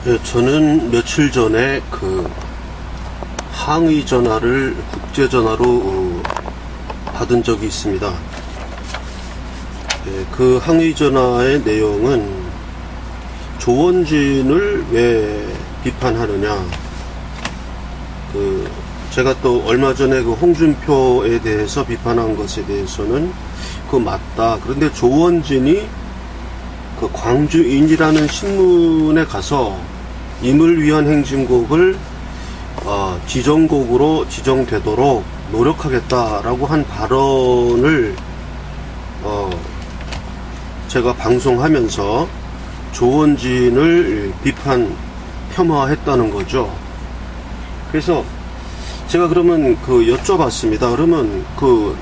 예, 저는 며칠 전에 그 항의 전화를 국제 전화로 받은 적이 있습니다. 예, 그 항의 전화의 내용은 조원진을 왜 비판하느냐. 제가 또 얼마 전에 그 홍준표에 대해서 비판한 것에 대해서는 그거 맞다. 그런데 조원진이 그 광주인이라는 신문에 가서 임을 위한 행진곡을 지정곡으로 지정되도록 노력하겠다라고 한 발언을 제가 방송하면서 조원진을 폄하했다는 거죠. 그래서 제가 그러면 여쭤봤습니다. 그러면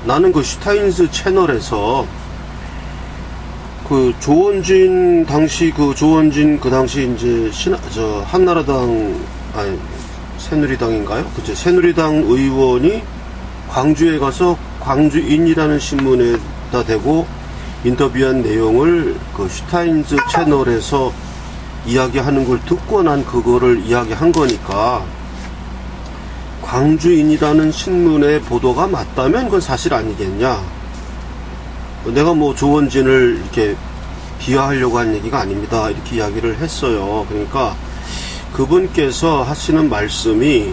나는 슈타인즈 채널에서 조원진 당시 이제 한나라당 새누리당인가요? 그죠? 새누리당 의원이 광주에 가서 광주인이라는 신문에다 대고 인터뷰한 내용을 슈타인즈 채널에서 이야기하는 걸 듣고 난 그거를 이야기한 거니까 광주인이라는 신문의 보도가 맞다면 그건 사실 아니겠냐? 내가 조원진을 이렇게 비하하려고 한 얘기가 아닙니다. 이렇게 이야기를 했어요. 그러니까 그분께서 하시는 말씀이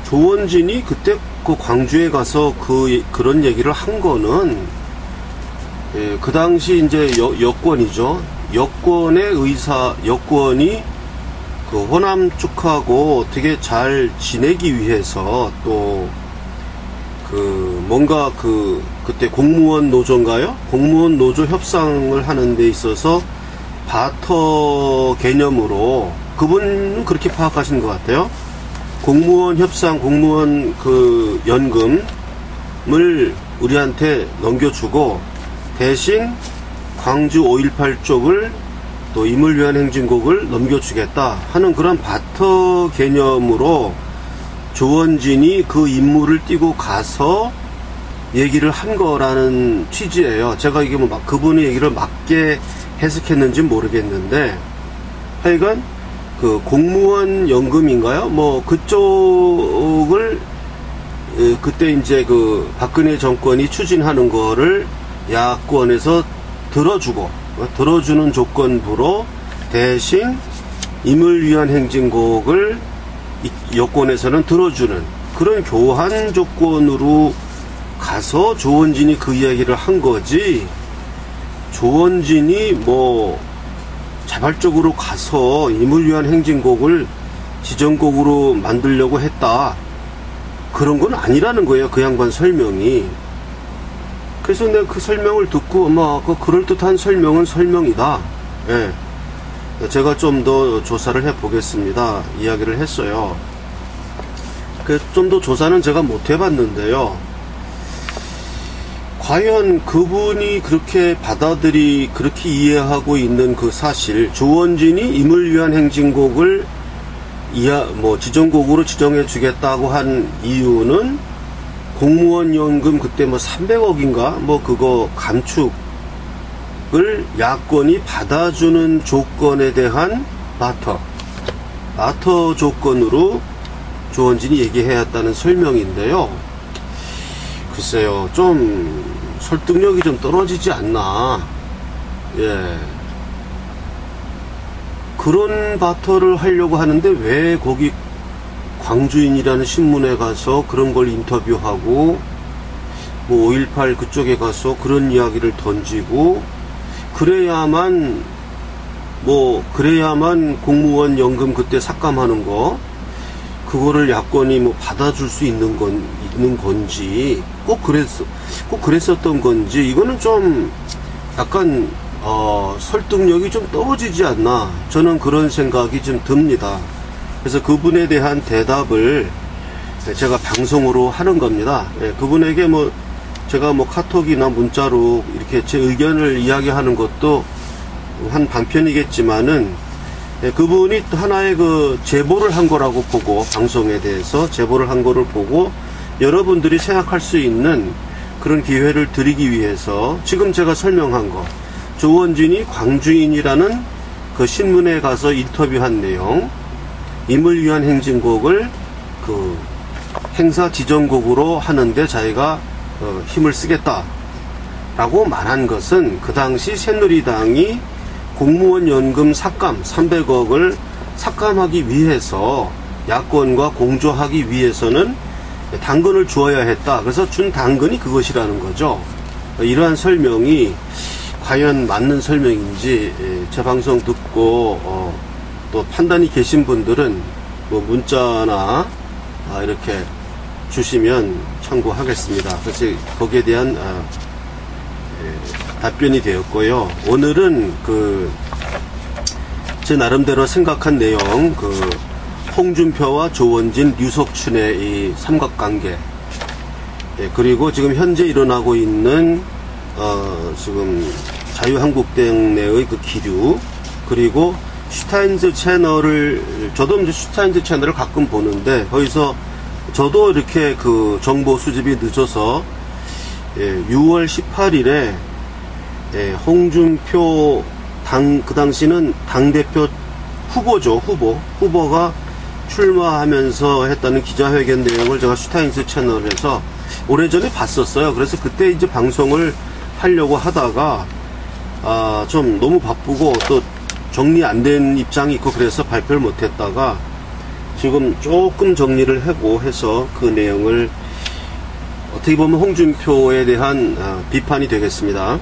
조원진이 그때 광주에 가서 그런 얘기를 한 거는 그 당시 이제 여권이죠. 여권이 호남 쪽하고 어떻게 잘 지내기 위해서 또 뭔가 그때 공무원 노조인가요? 공무원 노조 협상을 하는 데 있어서 바터 개념으로 그분은 그렇게 파악하신 것 같아요. 공무원 협상, 공무원 연금을 우리한테 넘겨주고 대신 광주 5.18 쪽을 또 임을 위한 행진곡을 넘겨주겠다 하는 그런 바터 개념으로 조원진이 그 임무를 띄고 가서 얘기를 한 거라는 취지예요. 제가 이게 그분의 얘기를 맞게 해석했는지는 모르겠는데 하여간 공무원 연금인가요? 그쪽을 그때 이제 박근혜 정권이 추진하는 거를 야권에서 들어주는 조건부로 대신 임을 위한 행진곡을 여권에서는 들어주는 그런 교환 조건으로 가서 조원진이 그 이야기를 한 거지, 조원진이 자발적으로 가서 임을 위한 행진곡을 지정곡으로 만들려고 했다, 그런 건 아니라는 거예요. 그 양반 설명이. 그래서 내가 그 설명을 듣고 그럴듯한 설명은 설명이다. 예. 제가 좀 더 조사를 해보겠습니다. 이야기를 했어요. 좀 더 조사는 제가 못 해봤는데요. 과연 그분이 그렇게 그렇게 이해하고 있는 그 사실, 조원진이 임을 위한 행진곡을 지정곡으로 지정해주겠다고 한 이유는 공무원 연금 그때 300억인가? 그거 감축 을 야권이 받아주는 조건에 대한 바터 조건으로 조원진이 얘기해왔다는 설명인데요. 글쎄요, 좀 설득력이 좀 떨어지지 않나. 예. 그런 바터를 하려고 하는데 왜 거기 광주인이라는 신문에 가서 그런 걸 인터뷰하고 5.18 그쪽에 가서 그런 이야기를 던지고 그래야만 공무원 연금 그때 삭감하는 거 그거를 야권이 받아줄 수 있는 건지 꼭 그랬었던 건지, 이거는 좀 약간 설득력이 좀 떨어지지 않나, 저는 그런 생각이 좀 듭니다. 그래서 그분에 대한 대답을 제가 방송으로 하는 겁니다. 예, 그분에게 제가 카톡이나 문자로 이렇게 제 의견을 이야기하는 것도 한 방편이겠지만은, 그분이 하나의 제보를 한 거라고 보고, 방송에 대해서 제보를 한 거를 보고 여러분들이 생각할 수 있는 그런 기회를 드리기 위해서 지금 제가 설명한 거, 조원진이 광주인이라는 그 신문에 가서 인터뷰한 내용, 임을 위한 행진곡을 그 행사 지정곡으로 하는데 자기가 힘을 쓰겠다라고 말한 것은 그 당시 새누리당이 공무원 연금 삭감 300억을 삭감하기 위해서 야권과 공조하기 위해서는 당근을 주어야 했다. 그래서 준 당근이 그것이라는 거죠. 이러한 설명이 과연 맞는 설명인지 제 방송 듣고 또 판단이 계신 분들은 뭐 문자나 이렇게 주시면 참고하겠습니다. 그래서 거기에 대한 답변이 되었고요. 오늘은 제 나름대로 생각한 내용, 홍준표와 조원진, 류석춘의 이 삼각관계, 그리고 지금 현재 일어나고 있는 지금 자유한국당 내의 그 기류, 그리고 슈타인즈 채널을, 저도 이제 슈타인즈 채널을 가끔 보는데 거기서 저도 이렇게 그 정보 수집이 늦어서 6월 18일에 홍준표 그 당시는 당대표 후보죠. 후보가 출마하면서 했다는 기자회견 내용을 제가 슈타인즈 채널에서 오래전에 봤었어요. 그래서 그때 이제 방송을 하려고 하다가 좀 너무 바쁘고 또 정리 안 된 입장이 있고 그래서 발표를 못 했다가 지금 조금 정리를 하고 해서 그 내용을 어떻게 보면 홍준표에 대한 비판이 되겠습니다.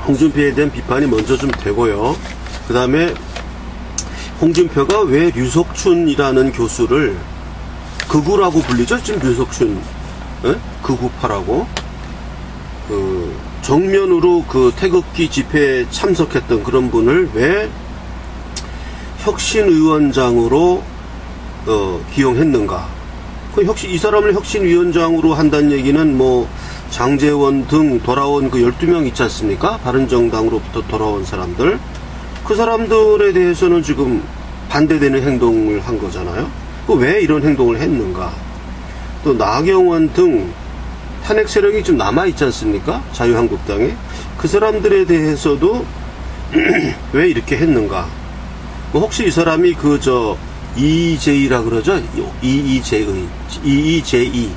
홍준표에 대한 비판이 먼저 좀 되고요. 그 다음에 홍준표가 왜 류석춘이라는 교수를 극우라고 불리죠? 지금 류석춘 극우파라고 정면으로 그 태극기 집회에 참석했던 그런 분을 왜 혁신위원장으로 기용했는가? 이 사람을 혁신위원장으로 한다는 얘기는 뭐 장제원 등 돌아온 그 12명 있지 않습니까? 바른정당으로부터 돌아온 사람들, 그 사람들에 대해서는 지금 반대되는 행동을 한 거잖아요. 왜 이런 행동을 했는가? 또 나경원 등 탄핵 세력이 좀 남아있지 않습니까? 자유한국당에. 그 사람들에 대해서도 왜 이렇게 했는가? 뭐 혹시 이 사람이 EEJ라 그러죠? EEJ.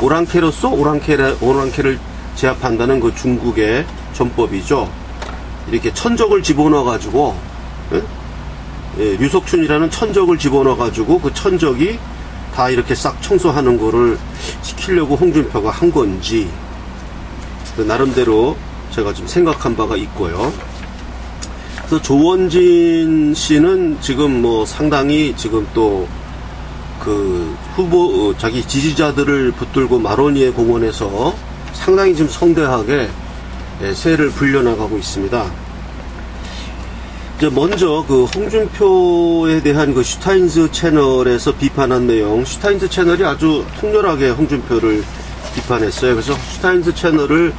오랑캐로서 오랑캐를 제압한다는 그 중국의 전법이죠. 이렇게 천적을 집어넣어가지고, 류석춘이라는 천적을 집어넣어가지고 그 천적이 다 이렇게 싹 청소하는 거를 시키려고 홍준표가 한 건지, 나름대로 제가 좀 생각한 바가 있고요. 그래서 조원진 씨는 지금 뭐 상당히 지금 또 자기 지지자들을 붙들고 마로니에 공원에서 상당히 좀 성대하게 세를 불려나가고 있습니다. 이제 먼저 홍준표에 대한 슈타인즈 채널에서 비판한 내용, 슈타인즈 채널이 아주 통렬하게 홍준표를 비판했어요. 그래서 슈타인즈 채널을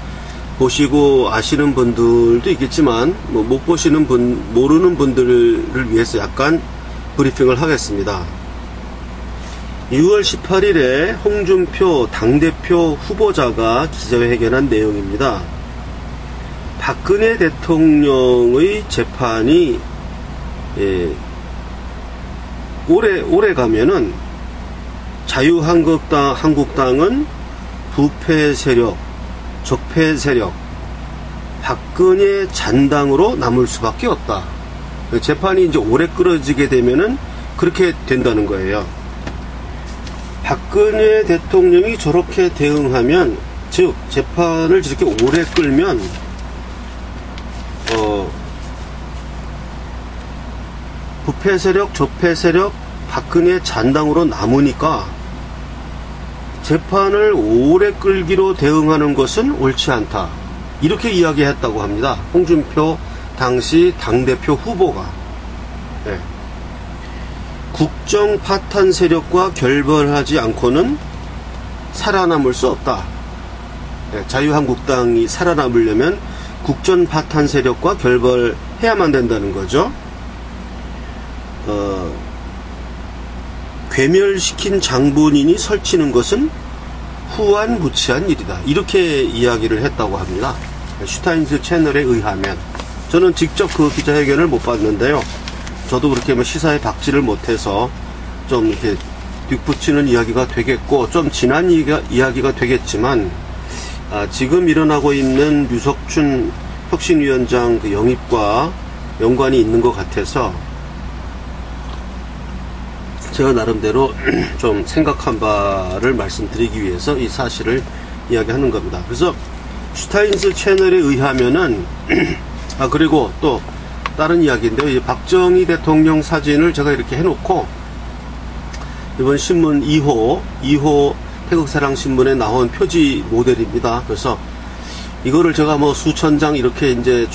보시고 아시는 분들도 있겠지만, 못 보시는 모르는 분들을 위해서 약간 브리핑을 하겠습니다. 6월 18일에 홍준표 당대표 후보자가 기자회견한 내용입니다. 박근혜 대통령의 재판이 오래 가면은 자유한국당은 부패 세력, 적폐 세력, 박근혜 잔당으로 남을 수밖에 없다. 재판이 이제 오래 끌어지게 되면은 그렇게 된다는 거예요. 박근혜 대통령이 저렇게 대응하면, 즉 재판을 저렇게 오래 끌면 부패 세력, 적폐 세력, 박근혜 잔당으로 남으니까 재판을 오래 끌기로 대응하는 것은 옳지 않다. 이렇게 이야기했다고 합니다. 홍준표 당시 당대표 후보가. 네. 국정 파탄 세력과 결별하지 않고는 살아남을 수 없다. 네. 자유한국당이 살아남으려면 국정 파탄 세력과 결별해야만 된다는 거죠. 괴멸시킨 장본인이 설치는 것은 후한무치한 일이다. 이렇게 이야기를 했다고 합니다. 슈타인즈 채널에 의하면, 저는 직접 그 기자회견을 못 봤는데요. 저도 그렇게 뭐 시사에 박지를 못해서 좀 이렇게 뒷붙이는 이야기가 되겠고, 좀 지난 이야기가 되겠지만, 지금 일어나고 있는 류석춘 혁신위원장 그 영입과 연관이 있는 것 같아서 제가 나름대로 좀 생각한 바를 말씀드리기 위해서 이 사실을 이야기하는 겁니다. 그래서 슈타인즈 채널에 의하면은 그리고 또 다른 이야기인데요. 이 박정희 대통령 사진을 제가 이렇게 해놓고 이번 신문 2호 태극사랑신문에 나온 표지 모델입니다. 그래서 이거를 제가 뭐 수천 장 이렇게 이제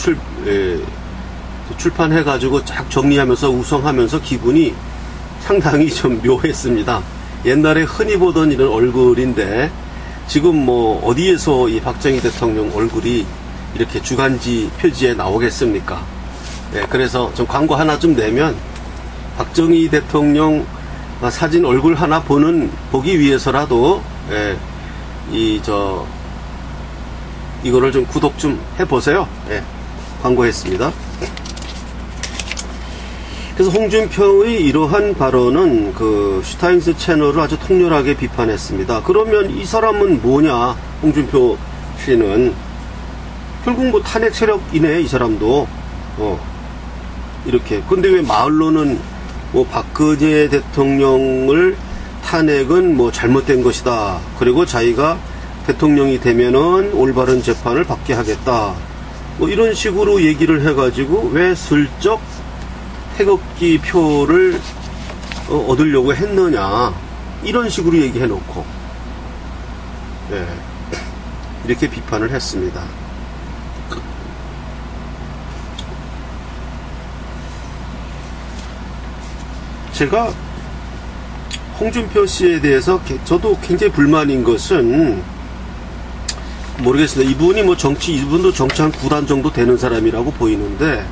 출판해가지고 쫙 정리하면서 우성하면서 기분이 상당히 좀 묘했습니다. 옛날에 흔히 보던 이런 얼굴인데 지금 뭐 어디에서 이 박정희 대통령 얼굴이 이렇게 주간지 표지에 나오겠습니까? 그래서 좀 광고 하나 좀 내면 박정희 대통령 사진 얼굴 하나 보기 위해서라도 이거를 좀 구독 좀 해보세요. 광고했습니다. 그래서 홍준표의 이러한 발언은 그 슈타인즈 채널을 아주 통렬하게 비판했습니다. 그러면 이 사람은 뭐냐? 홍준표 씨는 결국 뭐 탄핵 세력이네, 이 사람도. 이렇게. 근데 왜 마을로는 뭐 박근혜 대통령을 탄핵은 뭐 잘못된 것이다. 그리고 자기가 대통령이 되면은 올바른 재판을 받게 하겠다. 뭐 이런 식으로 얘기를 해가지고 왜 슬쩍 태극기 표를 얻으려고 했느냐. 이런 식으로 얘기해놓고 이렇게 비판을 했습니다. 제가 홍준표 씨에 대해서 저도 굉장히 불만인 것은 모르겠습니다. 이분도 정치 한 9단 정도 되는 사람이라고 보이는데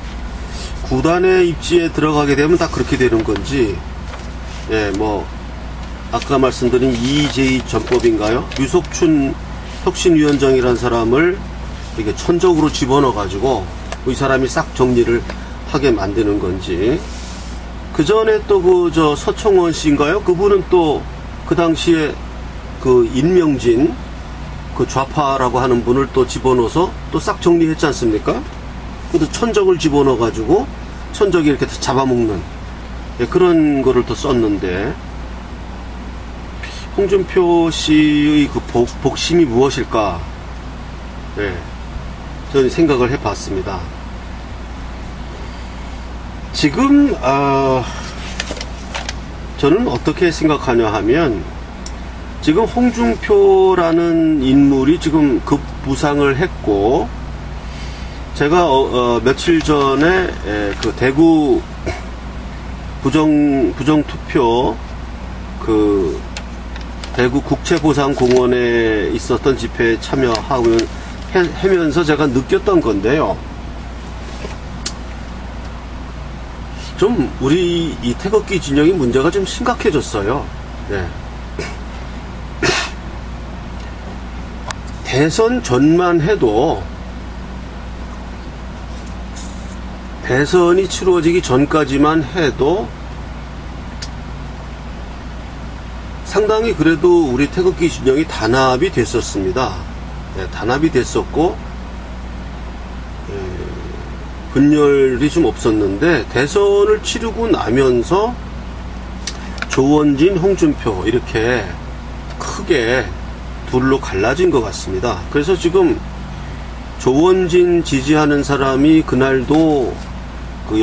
구단의 입지에 들어가게 되면 다 그렇게 되는 건지, 아까 말씀드린 EJ 전법인가요? 류석춘 혁신위원장이라는 사람을 이렇게 천적으로 집어넣어가지고 이 사람이 싹 정리를 하게 만드는 건지, 그 전에 또 서청원 씨인가요? 그분은 또 그 당시에 그 인명진, 그 좌파라고 하는 분을 또 집어넣어서 또 싹 정리했지 않습니까? 그것도 천적을 집어넣어가지고 천적이 이렇게 잡아먹는 그런 거를 또 썼는데, 홍준표 씨의 그 복심이 무엇일까? 저는 생각을 해봤습니다. 지금 저는 어떻게 생각하냐 하면, 지금 홍준표라는 인물이 지금 급부상을 했고, 제가 며칠 전에 그 대구 부정투표 그 대구 국채보상공원에 있었던 집회에 참여하면서 제가 느꼈던 건데요. 좀 우리 이 태극기 진영이 문제가 좀 심각해졌어요. 대선 전만 해도, 대선이 치루어지기 전까지만 해도 상당히 그래도 우리 태극기 진영이 단합이 됐었습니다. 단합이 됐었고 분열이 좀 없었는데, 대선을 치르고 나면서 조원진, 홍준표 이렇게 크게 둘로 갈라진 것 같습니다. 그래서 지금 조원진 지지하는 사람이 그날도 그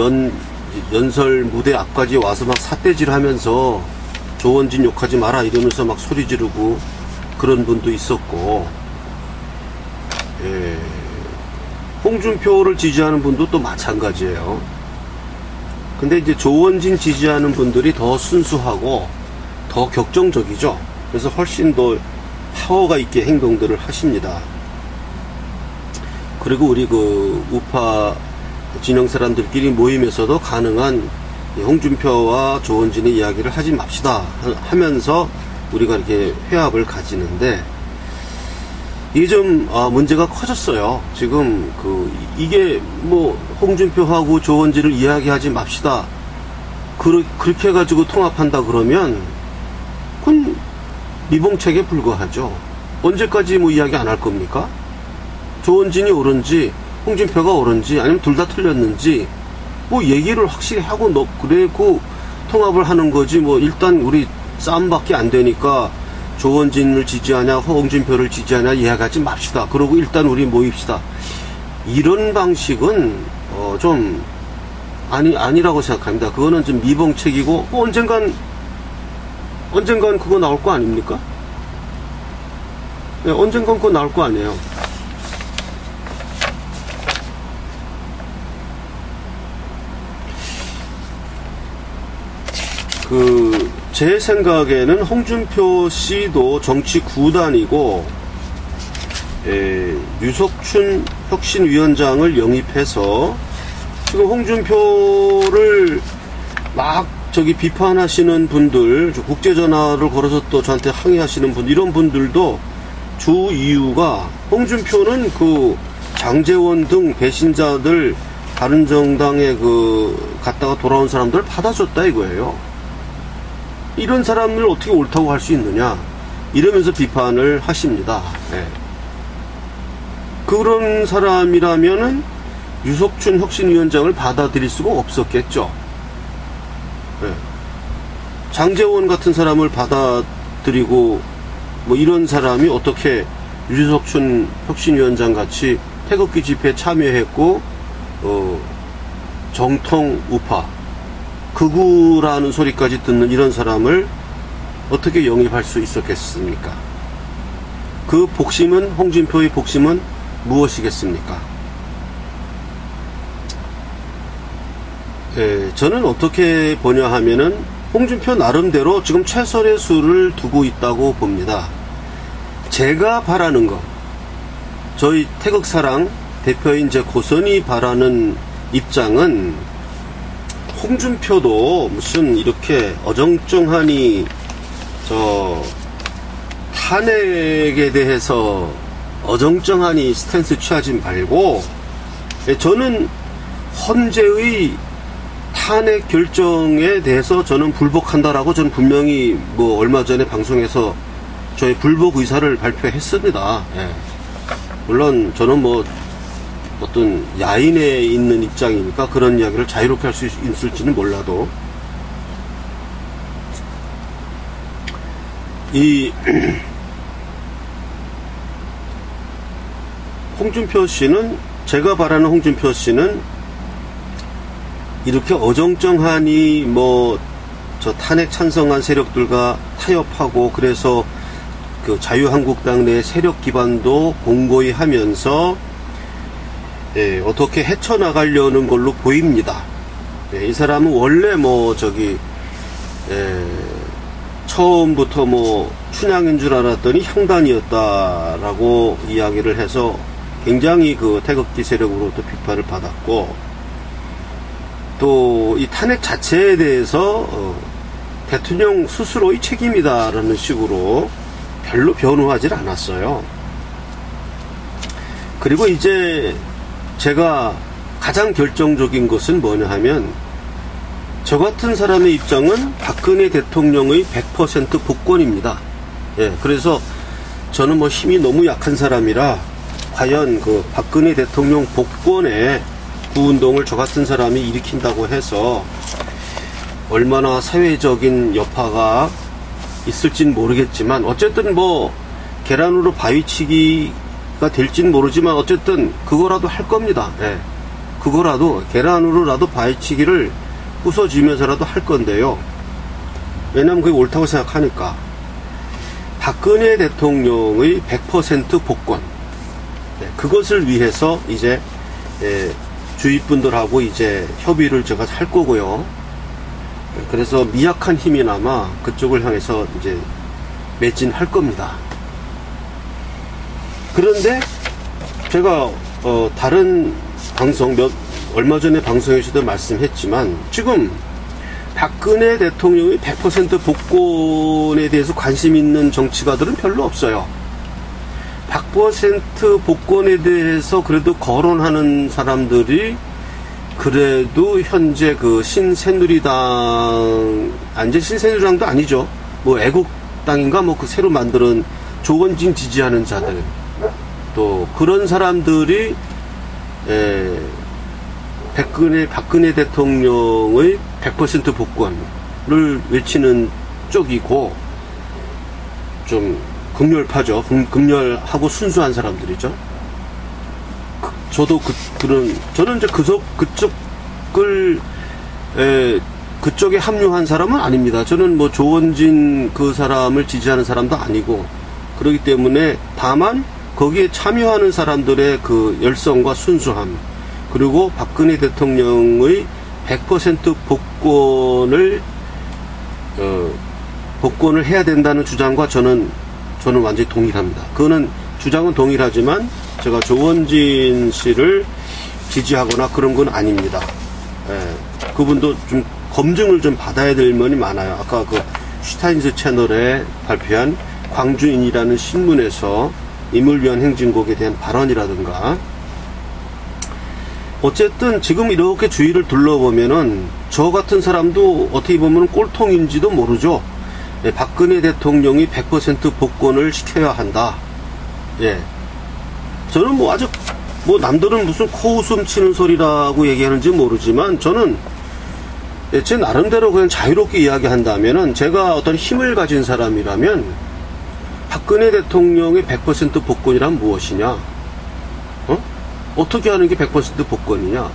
연설 무대 앞까지 와서 막 삿대질 하면서 조원진 욕하지 마라 이러면서 막 소리 지르고 그런 분도 있었고, 홍준표를 지지하는 분도 또 마찬가지예요. 근데 이제 조원진 지지하는 분들이 더 순수하고 더 격정적이죠. 그래서 훨씬 더 파워가 있게 행동들을 하십니다. 그리고 우리 그 우파 진영 사람들끼리 모임에서도 가능한 홍준표와 조원진의 이야기를 하지 맙시다 하면서 우리가 이렇게 회합을 가지는데, 이게 좀 문제가 커졌어요. 지금 이게 뭐 홍준표하고 조원진을 이야기하지 맙시다. 그렇게 해가지고 통합한다 그러면 그건 미봉책에 불과하죠. 언제까지 뭐 이야기 안 할 겁니까? 조원진이 옳은지 홍준표가 옳은지 아니면 둘 다 틀렸는지 뭐 얘기를 확실히 하고 그래고 통합을 하는 거지. 뭐 일단 우리 싸움밖에 안 되니까 조원진을 지지하냐 홍준표를 지지하냐 이야기하지 맙시다. 그러고 일단 우리 모입시다. 이런 방식은 좀 아니라고 생각합니다. 그거는 좀 미봉책이고 언젠간 그거 나올 거 아닙니까? 네, 언젠간 그거 나올 거 아니에요. 제 생각에는 홍준표 씨도 정치 구단이고, 유석춘 혁신위원장을 영입해서 지금 홍준표를 막 비판하시는 분들, 국제전화를 걸어서 또 저한테 항의하시는 분들, 이런 분들도 주 이유가 홍준표는 장제원 등 배신자들 바른정당에 갔다가 돌아온 사람들을 받아줬다 이거예요. 이런 사람을 어떻게 옳다고 할 수 있느냐 이러면서 비판을 하십니다. 네. 그런 사람이라면은 유석춘 혁신위원장을 받아들일 수가 없었겠죠. 네. 장제원 같은 사람을 받아들이고 뭐 이런 사람이 어떻게 유석춘 혁신위원장 같이 태극기 집회에 참여했고 정통 우파 극우라는 소리까지 듣는 이런 사람을 어떻게 영입할 수 있었겠습니까? 그 복심은, 홍준표의 복심은 무엇이겠습니까? 저는 어떻게 보냐 하면은 홍준표 나름대로 지금 최선의 수를 두고 있다고 봅니다. 제가 바라는 거, 저희 태극사랑 대표인 제 고선이 바라는 입장은 홍준표도 무슨 이렇게 어정쩡하니 탄핵에 대해서 어정쩡하니 스탠스 취하지 말고, 저는 헌재의 탄핵 결정에 대해서 저는 불복한다라고 저는 분명히 뭐 얼마 전에 방송에서 저의 불복 의사를 발표했습니다. 예. 물론 저는 뭐 어떤 야인에 있는 입장이니까 그런 이야기를 자유롭게 할 수 있을지는 몰라도 홍준표 씨는, 제가 바라는 홍준표 씨는 이렇게 어정쩡하니 탄핵 찬성한 세력들과 타협하고 그래서 자유한국당 내 세력 기반도 공고히 하면서 어떻게 헤쳐나가려는 걸로 보입니다. 이 사람은 원래 처음부터 춘향인 줄 알았더니 향단이었다라고 이야기를 해서 굉장히 태극기 세력으로부터 비판을 받았고, 또 이 탄핵 자체에 대해서 대통령 스스로의 책임이다라는 식으로 별로 변호하지 않았어요. 그리고 이제 제가 가장 결정적인 것은 뭐냐 하면, 저 같은 사람의 입장은 박근혜 대통령의 100% 복권입니다. 예, 그래서 저는 힘이 너무 약한 사람이라 과연 박근혜 대통령 복권에 구운동을 저 같은 사람이 일으킨다고 해서 얼마나 사회적인 여파가 있을진 모르겠지만, 어쨌든 계란으로 바위치기가 될진 모르지만 어쨌든 그거라도 할 겁니다. 예. 그거라도 계란으로라도 바위치기를 부숴주면서라도 할 건데요. 왜냐면 그게 옳다고 생각하니까. 박근혜 대통령의 100% 복권, 그것을 위해서 이제 주위 분들하고 이제 협의를 제가 할 거고요. 그래서 미약한 힘이나마 그쪽을 향해서 이제 매진할 겁니다. 그런데 제가 다른 방송 얼마 전에 방송에서도 말씀했지만, 지금 박근혜 대통령의 100% 복권에 대해서 관심 있는 정치가들은 별로 없어요. 100% 복권에 대해서 그래도 거론하는 사람들이 그래도 현재 그 신새누리당, 이제 신새누리당도 아니죠. 뭐 애국당인가 뭐 그 새로 만드는 조원진 지지하는 자들, 또 그런 사람들이 박근혜 대통령의 100% 복권을 외치는 쪽이고, 좀 극렬파죠. 극렬하고 순수한 사람들이죠. 저도 저는 이제 그쪽에 합류한 사람은 아닙니다. 저는 뭐 조원진 그 사람을 지지하는 사람도 아니고, 그렇기 때문에 다만 거기에 참여하는 사람들의 그 열성과 순수함, 그리고 박근혜 대통령의 100% 복권을 해야 된다는 주장과 저는 완전히 동일합니다. 그거는 주장은 동일하지만 제가 조원진 씨를 지지하거나 그런 건 아닙니다. 그분도 좀 검증을 좀 받아야 될 면이 많아요. 아까 그 슈타인즈 채널에 발표한 광주인이라는 신문에서 임을 위한 행진곡에 대한 발언이라든가, 어쨌든 지금 이렇게 주위를 둘러보면은 저 같은 사람도 어떻게 보면 꼴통인지도 모르죠. 박근혜 대통령이 100% 복권을 시켜야 한다. 저는 뭐 아직 뭐 남들은 무슨 코웃음 치는 소리라고 얘기하는지 모르지만, 저는 제 나름대로 그냥 자유롭게 이야기한다면은, 제가 어떤 힘을 가진 사람이라면 박근혜 대통령의 100% 복권이란 무엇이냐? 어떻게 하는 게 100% 복권이냐?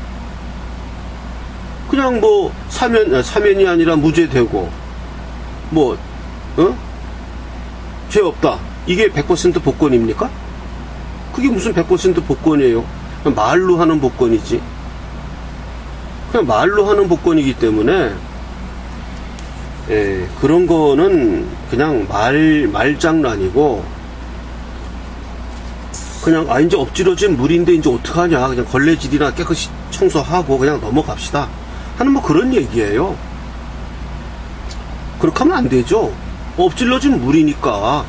그냥 뭐 사면이 아니라 무죄되고, 뭐 죄 없다, 이게 100% 복권입니까? 그게 무슨 100% 복권이에요? 그냥 말로 하는 복권이지. 그냥 말로 하는 복권이기 때문에, 그런 거는 그냥 말장난이고, 그냥 이제 엎질러진 물인데 이제 어떡하냐, 그냥 걸레질이나 깨끗이 청소하고 그냥 넘어갑시다 하는 뭐 그런 얘기예요. 그렇게 하면 안 되죠. 엎질러진 물이니까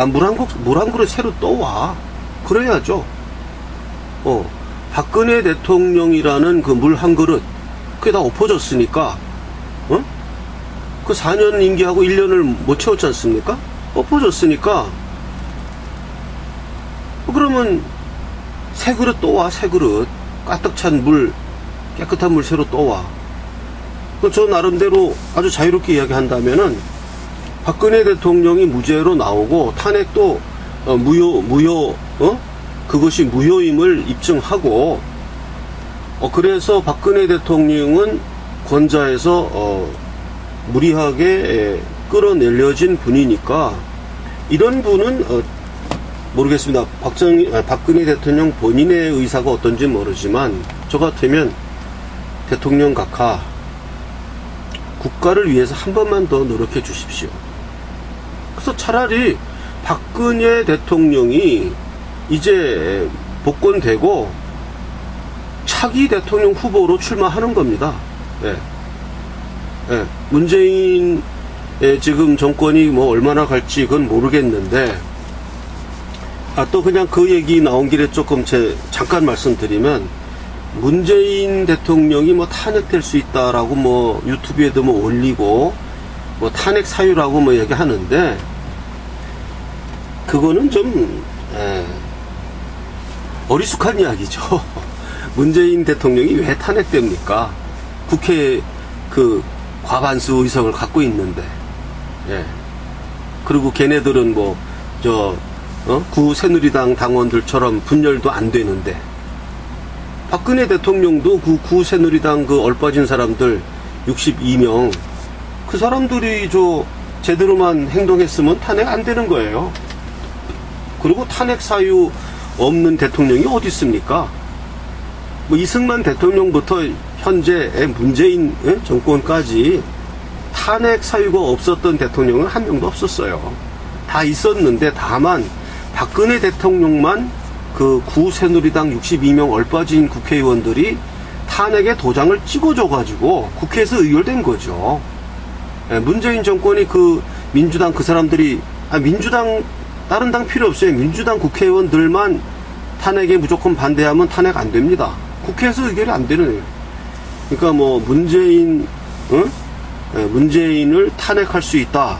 물 한 그릇 새로 떠와, 그래야죠. 박근혜 대통령이라는 그 물 한 그릇, 그게 다 엎어졌으니까, 그 4년 임기하고 1년을 못 채웠지 않습니까? 엎어졌으니까, 그러면 새 그릇 떠와, 새 그릇. 가득 찬 물, 깨끗한 물 새로 떠와. 저 나름대로 아주 자유롭게 이야기한다면은, 박근혜 대통령이 무죄로 나오고 탄핵도 그것이 무효임을 입증하고, 그래서 박근혜 대통령은 권좌에서 무리하게 끌어내려진 분이니까, 이런 분은 모르겠습니다. 박근혜 대통령 본인의 의사가 어떤지 모르지만, 저 같으면 대통령 각하, 국가를 위해서 한 번만 더 노력해 주십시오. 그래서 차라리 박근혜 대통령이 이제 복권되고 차기 대통령 후보로 출마하는 겁니다. 문재인의 지금 정권이 뭐 얼마나 갈지 그건 모르겠는데, 또 그냥 그 얘기 나온 길에 조금 잠깐 말씀드리면, 문재인 대통령이 뭐 탄핵될 수 있다라고 뭐 유튜브에도 뭐 올리고 뭐 탄핵 사유라고 뭐 얘기하는데, 그거는 좀 어리숙한 이야기죠. 문재인 대통령이 왜 탄핵됩니까? 국회 그 과반수 의석을 갖고 있는데, 그리고 걔네들은 뭐 구새누리당 당원들처럼 분열도 안 되는데, 박근혜 대통령도 그 구새누리당 그 얼빠진 사람들 62명, 그 사람들이 제대로만 행동했으면 탄핵 안 되는 거예요. 그리고 탄핵 사유 없는 대통령이 어디 있습니까? 뭐 이승만 대통령부터 현재 문재인 정권까지 탄핵 사유가 없었던 대통령은 한 명도 없었어요. 다 있었는데, 다만 박근혜 대통령만 그 구새누리당 62명 얼빠진 국회의원들이 탄핵의 도장을 찍어줘가지고 국회에서 의결된 거죠. 문재인 정권이 그 민주당 그 사람들이, 민주당 다른 당 필요 없어요. 민주당 국회의원들만 탄핵에 무조건 반대하면 탄핵 안 됩니다. 국회에서 의결이 안 되는 거예요. 그러니까 뭐 문재인을 탄핵할 수 있다.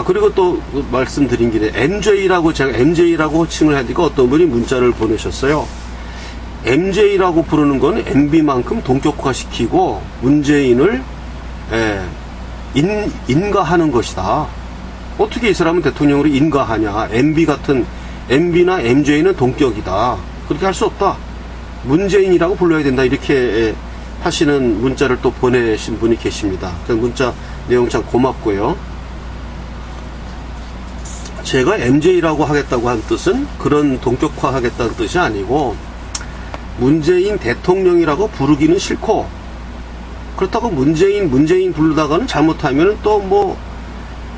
그리고 또 말씀드린 길에 제가 MJ라고 호칭을 하니까 어떤 분이 문자를 보내셨어요. MJ라고 부르는 건 MB만큼 동격화시키고 문재인을 인가하는 것이다. 어떻게 이 사람은 대통령으로 인가하냐. MB나 MJ는 동격이다. 그렇게 할 수 없다. 문재인이라고 불러야 된다. 이렇게 하시는 문자를 또 보내신 분이 계십니다. 그 문자 내용 참 고맙고요. 제가 MJ라고 하겠다고 한 뜻은 그런 동격화 하겠다는 뜻이 아니고, 문재인 대통령이라고 부르기는 싫고, 그렇다고 문재인 부르다가는 잘못하면 또 뭐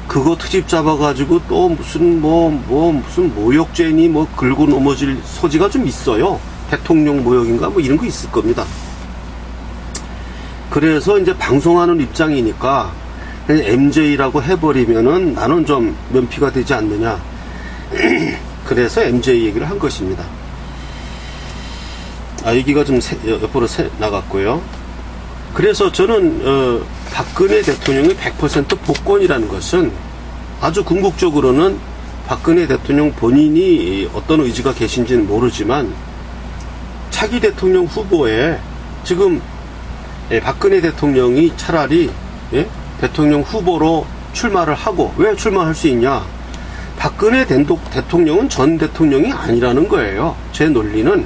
그거 트집 잡아가지고 또 무슨 모욕죄니 긁고 넘어질 소지가 좀 있어요. 대통령 모욕인가 이런 거 있을 겁니다. 그래서 이제 방송하는 입장이니까 MJ라고 해버리면은 나는 좀 면피가 되지 않느냐. 그래서 MJ 얘기를 한 것입니다. 얘기가 좀 옆으로 나갔고요. 그래서 저는 박근혜 대통령의 100% 복권이라는 것은 아주 궁극적으로는 박근혜 대통령 본인이 어떤 의지가 계신지는 모르지만 차기 대통령 후보에 지금 박근혜 대통령이 차라리 대통령 후보로 출마를 하고, 왜 출마할 수 있냐? 박근혜 대통령은 전 대통령이 아니라는 거예요. 제 논리는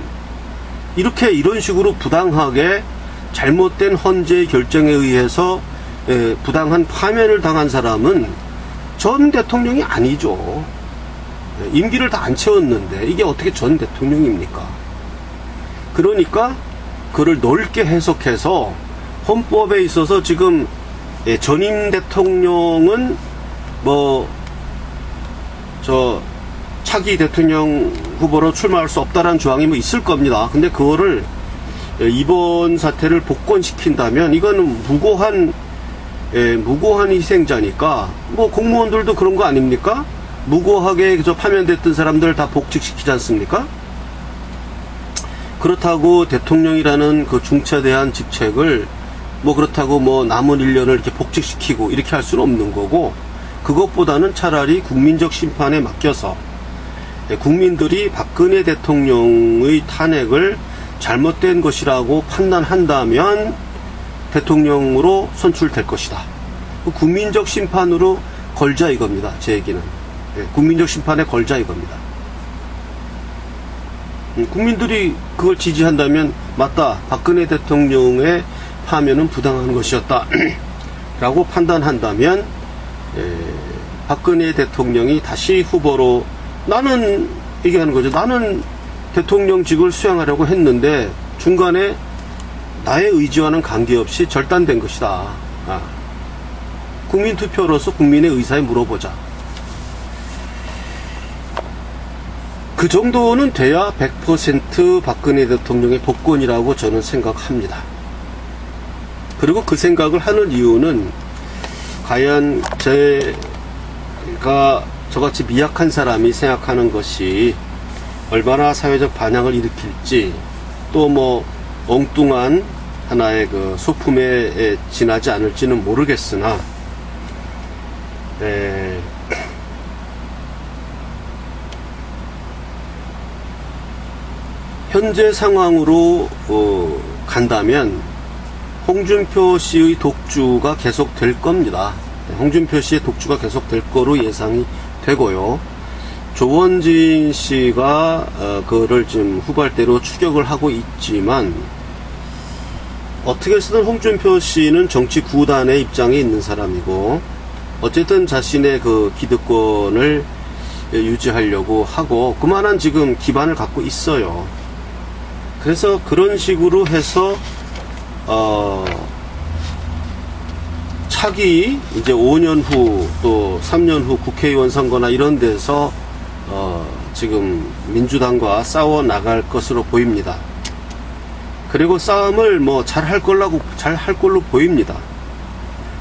이런 식으로 부당하게 잘못된 헌재의 결정에 의해서 부당한 파면을 당한 사람은 전 대통령이 아니죠. 임기를 다 안 채웠는데 이게 어떻게 전 대통령입니까? 그러니까 그를 넓게 해석해서 헌법에 있어서 지금 전임 대통령은 차기 대통령 후보로 출마할 수 없다라는 조항이 있을 겁니다. 근데 그거를 이번 사태를 복권시킨다면 이거는 무고한 희생자니까 공무원들도 그런 거 아닙니까? 무고하게 파면됐던 사람들 다 복직시키지 않습니까? 그렇다고 대통령이라는 그 중차대한 직책을 그렇다고 남은 1년을 이렇게 복직시키고 이렇게 할 수는 없는 거고, 그것보다는 차라리 국민적 심판에 맡겨서 국민들이 박근혜 대통령의 탄핵을 잘못된 것이라고 판단한다면 대통령으로 선출될 것이다. 국민적 심판으로 걸자 이겁니다. 제 얘기는. 국민적 심판에 걸자 이겁니다. 국민들이 그걸 지지한다면 맞다. 박근혜 대통령의 파면은 부당한 것이었다. 라고 판단한다면 박근혜 대통령이 다시 후보로, 나는 얘기하는 거죠. 나는 대통령직을 수행하려고 했는데 중간에 나의 의지와는 관계없이 절단된 것이다. 국민투표로서 국민의 의사에 물어보자. 그 정도는 돼야 100% 박근혜 대통령의 복권이라고 저는 생각합니다. 그리고 그 생각을 하는 이유는 과연 제가 저같이 미약한 사람이 생각하는 것이 얼마나 사회적 반향을 일으킬지, 또 엉뚱한 하나의 그 소품에 지나지 않을지는 모르겠으나, 현재 상황으로 간다면 홍준표 씨의 독주가 계속될 겁니다. 홍준표 씨의 독주가 계속될 거로 예상이 되고요. 조원진 씨가 그거를 지금 후발대로 추격을 하고 있지만, 어떻게 해서든 홍준표 씨는 정치 구단의 입장에 있는 사람이고, 어쨌든 자신의 그 기득권을 유지하려고 하고 그만한 지금 기반을 갖고 있어요. 그래서 그런 식으로 해서 차기 이제 5년 후 또 3년 후 국회의원 선거나 이런 데서 지금 민주당과 싸워 나갈 것으로 보입니다. 그리고 싸움을 잘 할 걸로 보입니다.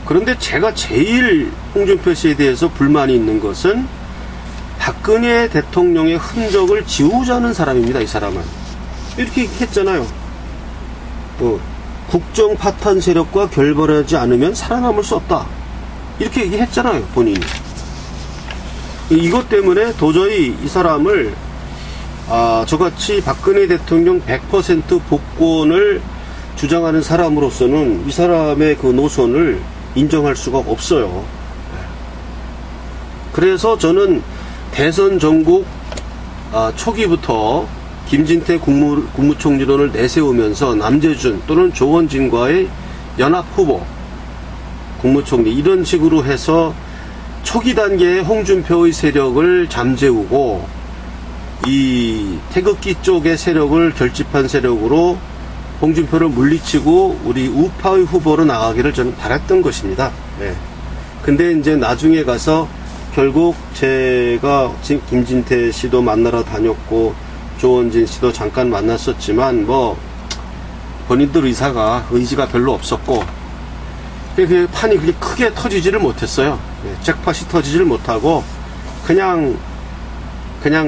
그런데 제가 제일 홍준표 씨에 대해서 불만이 있는 것은 박근혜 대통령의 흔적을 지우자는 사람입니다. 이 사람은 이렇게 했잖아요. 국정 파탄 세력과 결별하지 않으면 살아남을 수 없다. 이렇게 얘기했잖아요, 본인이. 이것 때문에 도저히 이 사람을 저같이 박근혜 대통령 100% 복권을 주장하는 사람으로서는 이 사람의 그 노선을 인정할 수가 없어요. 그래서 저는 대선 전국 초기부터 김진태 국무총리론을 내세우면서 남재준 또는 조원진과의 연합 후보 국무총리 이런 식으로 해서 초기 단계의 홍준표의 세력을 잠재우고 이 태극기 쪽의 세력을 결집한 세력으로 홍준표를 물리치고 우리 우파의 후보로 나가기를 저는 바랐던 것입니다. 네. 근데 이제 나중에 가서 결국 제가 지금 김진태 씨도 만나러 다녔고 조원진 씨도 잠깐 만났었지만 뭐 본인들 의지가 별로 없었고 그 판이 그렇게 크게 터지지를 못했어요. 잭팟이 터지지를 못하고 그냥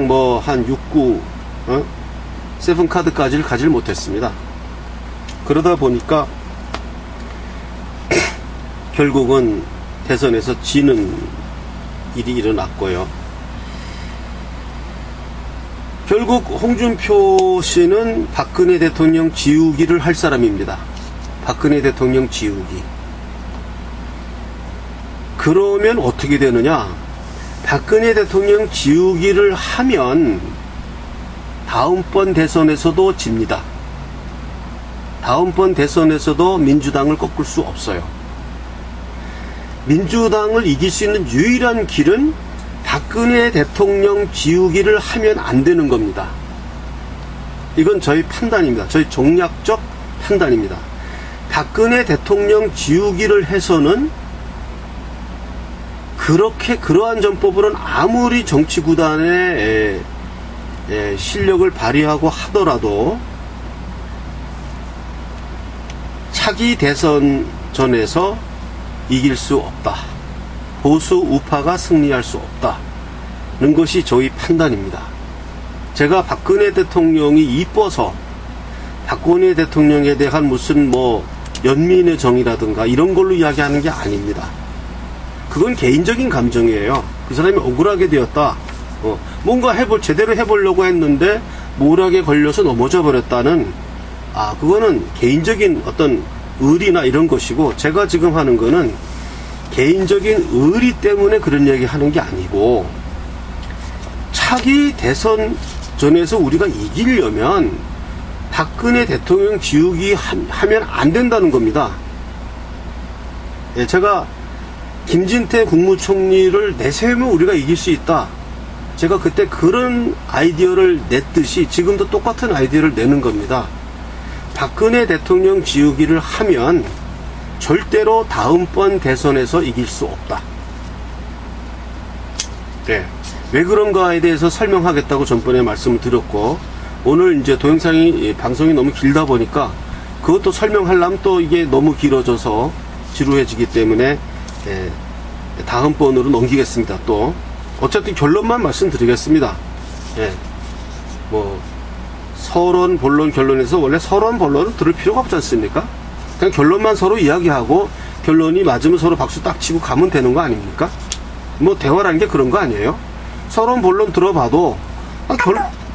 뭐 한 6, 9 7카드까지를 가질 못했습니다. 그러다 보니까 결국은 대선에서 지는 일이 일어났고요. 결국 홍준표 씨는 박근혜 대통령 지우기를 할 사람입니다. 박근혜 대통령 지우기. 그러면 어떻게 되느냐? 박근혜 대통령 지우기를 하면 다음번 대선에서도 집니다. 다음번 대선에서도 민주당을 꺾을 수 없어요. 민주당을 이길 수 있는 유일한 길은 박근혜 대통령 지우기를 하면 안 되는 겁니다. 이건 저희 판단입니다. 저희 정략적 판단입니다. 박근혜 대통령 지우기를 해서는 그러한 전법으로는 아무리 정치구단의 실력을 발휘하고 하더라도 차기 대선 전에서 이길 수 없다. 보수 우파가 승리할 수 없다는 것이 저희 판단입니다. 제가 박근혜 대통령이 이뻐서 박근혜 대통령에 대한 무슨 뭐 연민의 정이라든가 이런 걸로 이야기하는 게 아닙니다. 그건 개인적인 감정이에요. 그 사람이 억울하게 되었다. 뭔가 제대로 해보려고 했는데 몰락에 걸려서 넘어져 버렸다는 그거는 개인적인 어떤 의리나 이런 것이고, 제가 지금 하는 거는 개인적인 의리 때문에 그런 얘기 하는 게 아니고, 차기 대선 전에서 우리가 이기려면 박근혜 대통령 지우기 하면 안 된다는 겁니다. 예, 제가 김진태 국무총리를 내세우면 우리가 이길 수 있다. 제가 그때 그런 아이디어를 냈듯이 지금도 똑같은 아이디어를 내는 겁니다. 박근혜 대통령 지우기를 하면 절대로 다음번 대선에서 이길 수 없다. 네. 왜 그런가에 대해서 설명하겠다고 전번에 말씀을 드렸고, 오늘 이제 방송이 너무 길다 보니까 그것도 설명하려면 또 이게 너무 길어져서 지루해지기 때문에 다음번으로 넘기겠습니다. 또 어쨌든 결론만 말씀드리겠습니다. 서론, 본론, 결론에서 원래 서론, 본론은 들을 필요가 없지 않습니까? 그냥 결론만 서로 이야기하고 결론이 맞으면 서로 박수 딱 치고 가면 되는 거 아닙니까? 뭐 대화라는 게 그런 거 아니에요? 서론, 본론 들어봐도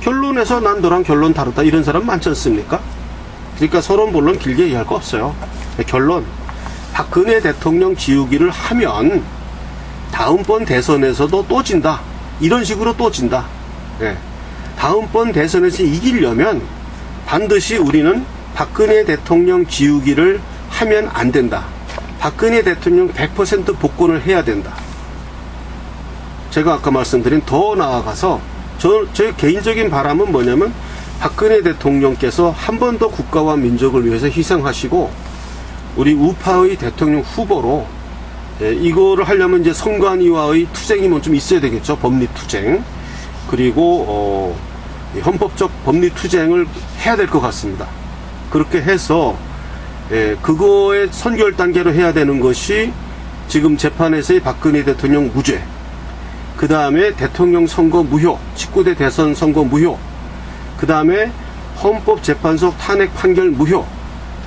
결론에서 난 너랑 결론 다르다 이런 사람 많지 않습니까? 그러니까 서론, 본론 길게 얘기할 거 없어요. 결론, 박근혜 대통령 지우기를 하면 다음번 대선에서도 또 진다. 이런 식으로 또 진다. 다음번 대선에서 이기려면 반드시 우리는 박근혜 대통령 지우기를 하면 안 된다. 박근혜 대통령 100% 복권을 해야 된다. 제가 아까 말씀드린 더 나아가서 제 개인적인 바람은 뭐냐면, 박근혜 대통령께서 한 번 더 국가와 민족을 위해서 희생하시고 우리 우파의 대통령 후보로 이거를 하려면 이제 선관위와의 투쟁이 뭐 좀 있어야 되겠죠. 법리 투쟁. 그리고 헌법적 법리 투쟁을 해야 될 것 같습니다. 그렇게 해서 그거의 선결 단계로 해야 되는 것이 지금 재판에서의 박근혜 대통령 무죄, 그 다음에 대통령 선거 무효, 19대 대선 선거 무효, 그 다음에 헌법재판소 탄핵 판결 무효,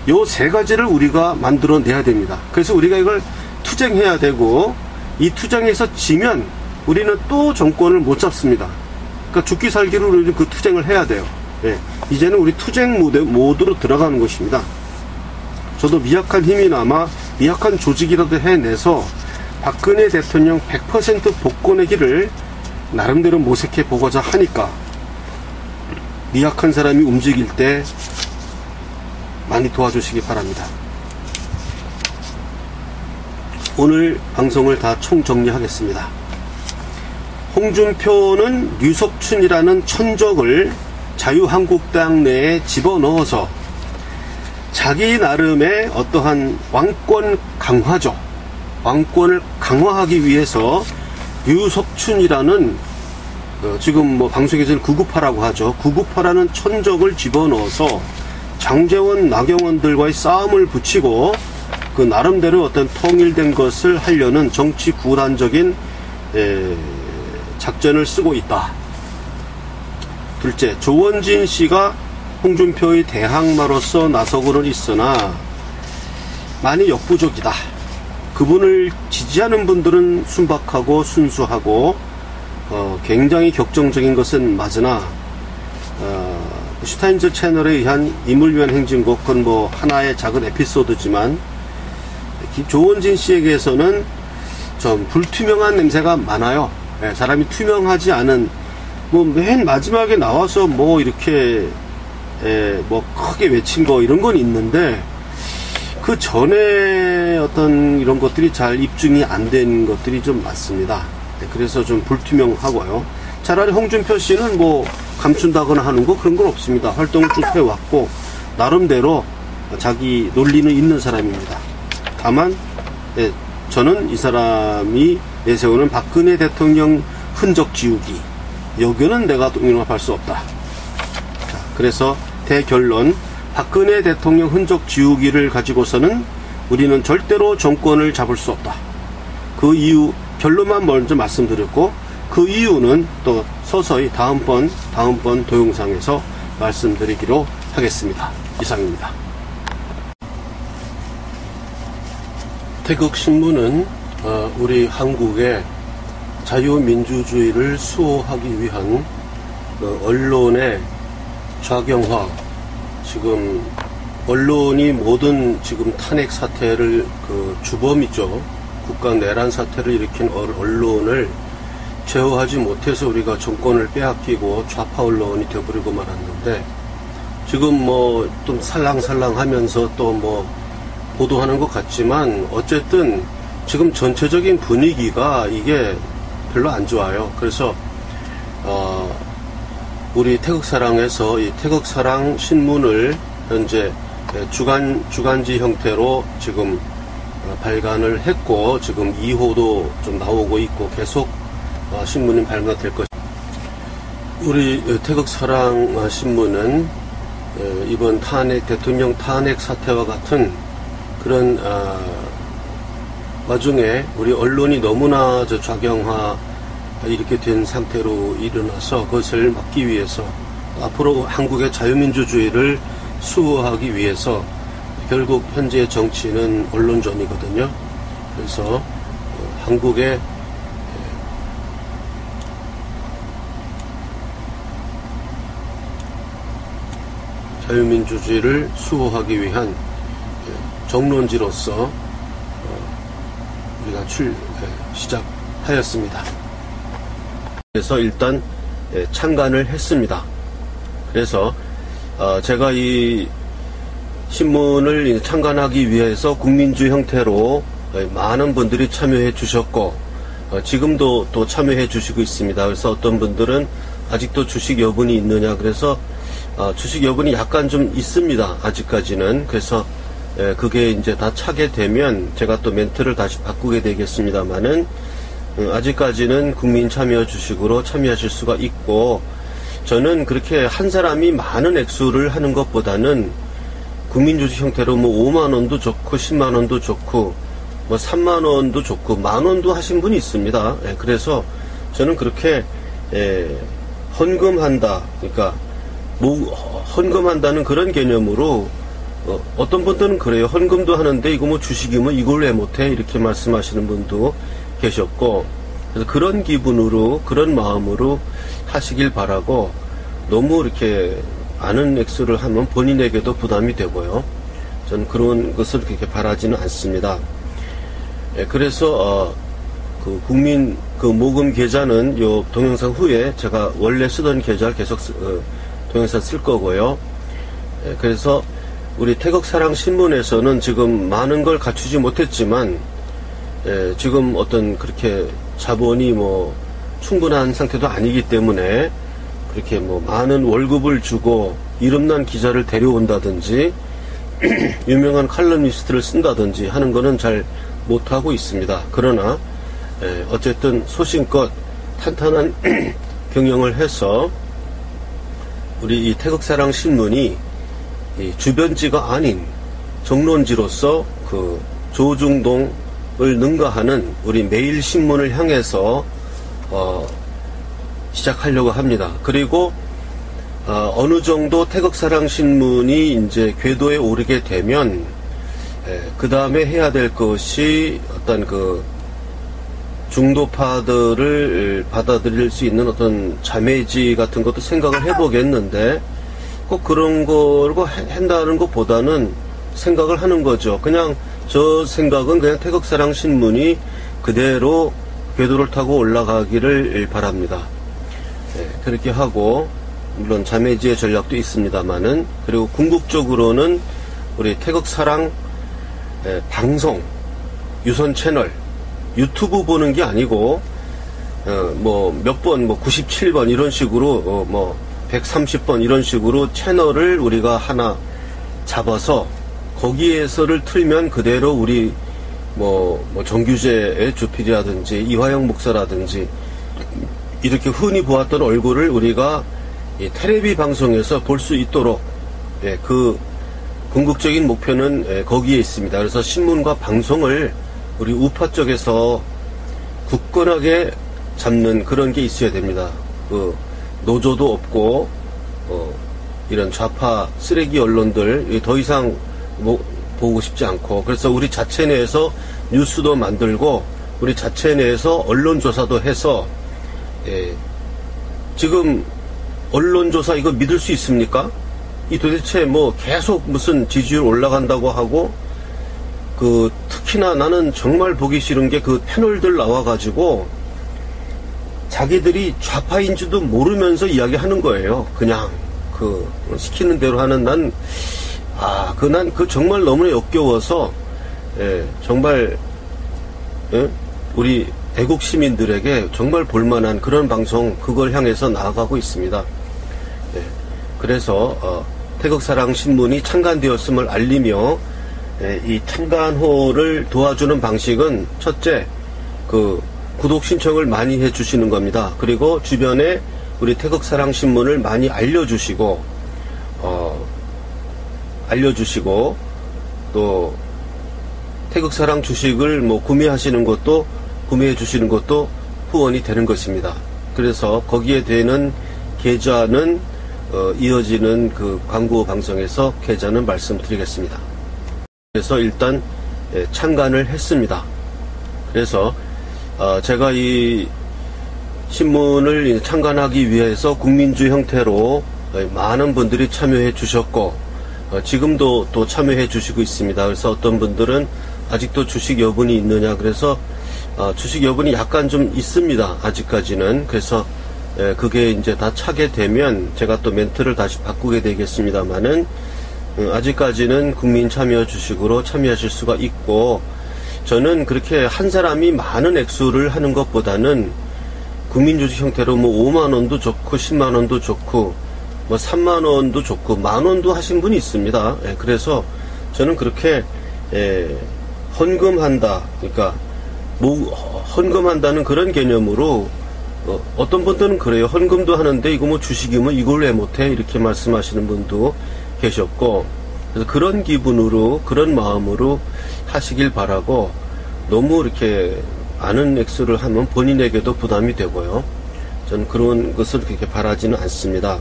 요 세 가지를 우리가 만들어내야 됩니다. 그래서 우리가 이걸 투쟁해야 되고, 이 투쟁에서 지면 우리는 또 정권을 못 잡습니다. 그러니까 죽기 살기로 우리는 그 투쟁을 해야 돼요. 예. 이제는 우리 투쟁 모드로 들어가는 것입니다. 저도 미약한 힘이나마 미약한 조직이라도 해내서 박근혜 대통령 100% 복권의 나름대로 모색해 보고자 하니까, 미약한 사람이 움직일 때 많이 도와주시기 바랍니다. 오늘 방송을 다 총정리하겠습니다. 홍준표는 류석춘이라는 천적을 자유한국당 내에 집어넣어서 자기 나름의 어떠한 왕권 강화죠. 왕권을 강화하기 위해서 류석춘이라는 지금 뭐 방송에서는 구구파라고 하죠. 구구파라는 천적을 집어넣어서 장제원, 나경원들과의 싸움을 붙이고 그 나름대로 어떤 통일된 것을 하려는 정치 구단적인 작전을 쓰고 있다. 둘째, 조원진 씨가 홍준표의 대항마로서 나서고는 있으나 많이 역부족이다. 그분을 지지하는 분들은 순박하고 순수하고 굉장히 격정적인 것은 맞으나 슈타인즈 채널에 의한 인물위한 행진곡, 그건 뭐 하나의 작은 에피소드지만 조원진 씨에게서는 좀 불투명한 냄새가 많아요. 사람이 투명하지 않은, 뭐 맨 마지막에 나와서 뭐 이렇게 뭐 크게 외친 거 이런 건 있는데, 그 전에 어떤 이런 것들이 잘 입증이 안 된 것들이 좀 많습니다. 그래서 좀 불투명하고요. 차라리 홍준표 씨는 뭐 감춘다거나 하는 거 그런 건 없습니다. 활동을 쭉 해왔고 나름대로 자기 논리는 있는 사람입니다. 다만 저는 이 사람이 내세우는 박근혜 대통령 흔적 지우기, 여기는 내가 용납할 수 없다. 자, 그래서 대결론, 박근혜 대통령 흔적 지우기를 가지고서는 우리는 절대로 정권을 잡을 수 없다. 그 이유, 결론만 먼저 말씀드렸고, 그 이유는 또 서서히 다음번 동영상에서 말씀드리기로 하겠습니다. 이상입니다. 태극신문은 우리 한국의 자유민주주의를 수호하기 위한 언론의 좌경화, 지금 언론이 모든 지금 탄핵 사태를 주범이죠. 국가 내란 사태를 일으킨 언론을 제어하지 못해서 우리가 정권을 빼앗기고 좌파 언론이 되어버리고 말았는데, 지금 뭐 좀 살랑살랑하면서 또 뭐 보도하는 것 같지만 어쨌든 지금 전체적인 분위기가 이게 별로 안 좋아요. 그래서 우리 태극사랑에서 이 태극사랑 신문을 현재 주간지 형태로 지금 발간을 했고, 지금 2호도 좀 나오고 있고 계속 신문이 발간될 것입니다. 우리 태극사랑 신문은 이번 대통령 탄핵 사태와 같은 그런 와중에 우리 언론이 너무나 좌경화 이렇게 된 상태로 일어나서 그것을 막기 위해서 앞으로 한국의 자유민주주의를 수호하기 위해서 결국 현재의 정치는 언론전이거든요. 그래서 한국의 자유민주주의를 수호하기 위한 정론지로서 우리가 시작하였습니다. 그래서 일단 창간을 했습니다. 그래서 제가 이 신문을 창간하기 위해서 국민주 형태로 많은 분들이 참여해 주셨고, 지금도 또 참여해 주시고 있습니다. 그래서 어떤 분들은 아직도 주식 여분이 있느냐, 그래서 주식 여분이 약간 좀 있습니다. 아직까지는. 그래서 그게 이제 다 차게 되면 제가 또 멘트를 다시 바꾸게 되겠습니다만은, 아직까지는 국민 참여 주식으로 참여하실 수가 있고, 저는 그렇게 한 사람이 많은 액수를 하는 것보다는 국민주식 형태로 뭐 5만원도 좋고 10만원도 좋고 뭐 3만원도 좋고 만원도 하신 분이 있습니다. 그래서 저는 그렇게 헌금한다, 그러니까 헌금한다는 그런 개념으로 어떤 분들은 그래요. 헌금도 하는데 이거 뭐 주식이면 이걸 왜 못해? 이렇게 말씀하시는 분도 계셨고, 그래서 그런 기분으로, 그런 마음으로 하시길 바라고, 너무 이렇게 아는 액수를 하면 본인에게도 부담이 되고요. 저는 그런 것을 그렇게 바라지는 않습니다. 그래서 그 국민 그 모금 계좌는 요 동영상 후에 제가 원래 쓰던 계좌를 계속 동영상 쓸 거고요. 그래서 우리 태극사랑신문에서는 지금 많은 걸 갖추지 못했지만 지금 어떤 그렇게 자본이 뭐 충분한 상태도 아니기 때문에 그렇게 뭐 많은 월급을 주고 이름난 기자를 데려온다든지 유명한 칼럼니스트를 쓴다든지 하는 거는 잘 못하고 있습니다. 그러나 어쨌든 소신껏 탄탄한 경영을 해서 우리 이 태극사랑신문이 이 주변지가 아닌 정론지로서 그 조중동을 능가하는 우리 매일신문을 향해서 시작하려고 합니다. 그리고 어느 정도 태극사랑신문이 이제 궤도에 오르게 되면 그 다음에 해야 될 것이 어떤 그 중도파들을 받아들일 수 있는 어떤 자매지 같은 것도 생각을 해보겠는데, 꼭 그런 걸고 한다는 것보다는 생각을 하는 거죠. 그냥 저 생각은 그냥 태극사랑신문이 그대로 궤도를 타고 올라가기를 바랍니다. 그렇게 하고, 물론 자매지의 전략도 있습니다만은, 그리고 궁극적으로는 우리 태극사랑 방송, 유선 채널, 유튜브 보는 게 아니고, 뭐, 몇 번, 뭐, 97번 이런 식으로, 뭐, 130번 이런 식으로 채널을 우리가 하나 잡아서, 거기에서를 틀면 그대로 우리, 뭐 정규재의 주필이라든지, 이화영 목사라든지, 이렇게 흔히 보았던 얼굴을 우리가 이 텔레비 방송에서 볼 수 있도록, 그, 궁극적인 목표는 거기에 있습니다. 그래서 신문과 방송을 우리 우파 쪽에서 굳건하게 잡는 그런 게 있어야 됩니다. 그 노조도 없고 이런 좌파 쓰레기 언론들 더 이상 보고 싶지 않고, 그래서 우리 자체 내에서 뉴스도 만들고 우리 자체 내에서 언론조사도 해서 지금 언론조사 이거 믿을 수 있습니까? 이 도대체 뭐 계속 무슨 지지율 올라간다고 하고, 그 특히나 나는 정말 보기 싫은 게 그 패널들 나와가지고 자기들이 좌파인지도 모르면서 이야기하는 거예요. 그냥 그 시키는 대로 하는, 난 정말 너무나 역겨워서 정말 우리 애국 시민들에게 정말 볼만한 그런 방송, 그걸 향해서 나아가고 있습니다. 그래서 태극사랑신문이 창간되었음을 알리며 이 창간호를 도와주는 방식은, 첫째, 그 구독 신청을 많이 해주시는 겁니다. 그리고 주변에 우리 태극사랑신문을 많이 알려주시고 또 태극사랑 주식을 뭐 구매해 주시는 것도 후원이 되는 것입니다. 그래서 거기에 되는 계좌는 이어지는 그 광고 방송에서 계좌는 말씀드리겠습니다. 그래서 일단 창간을 했습니다. 그래서 제가 이 신문을 창간하기 위해서 국민주 형태로 많은 분들이 참여해 주셨고, 지금도 또 참여해 주시고 있습니다. 그래서 어떤 분들은 아직도 주식 여분이 있느냐, 그래서 주식 여분이 약간 좀 있습니다. 아직까지는. 그래서 그게 이제 다 차게 되면 제가 또 멘트를 다시 바꾸게 되겠습니다만은, 아직까지는 국민 참여 주식으로 참여하실 수가 있고, 저는 그렇게 한 사람이 많은 액수를 하는 것보다는 국민주식 형태로 뭐 5만원도 좋고 10만원도 좋고 뭐 3만원도 좋고 만원도 하신 분이 있습니다. 그래서 저는 그렇게 헌금한다, 그러니까 헌금한다는 그런 개념으로, 어떤 분들은 그래요. 헌금도 하는데 이거 뭐 주식이면 이걸 왜 못해? 이렇게 말씀하시는 분도 계셨고, 그래서 그런 기분으로, 그런 마음으로 하시길 바라고, 너무 이렇게 아는 액수를 하면 본인에게도 부담이 되고요. 저는 그런 것을 그렇게 바라지는 않습니다.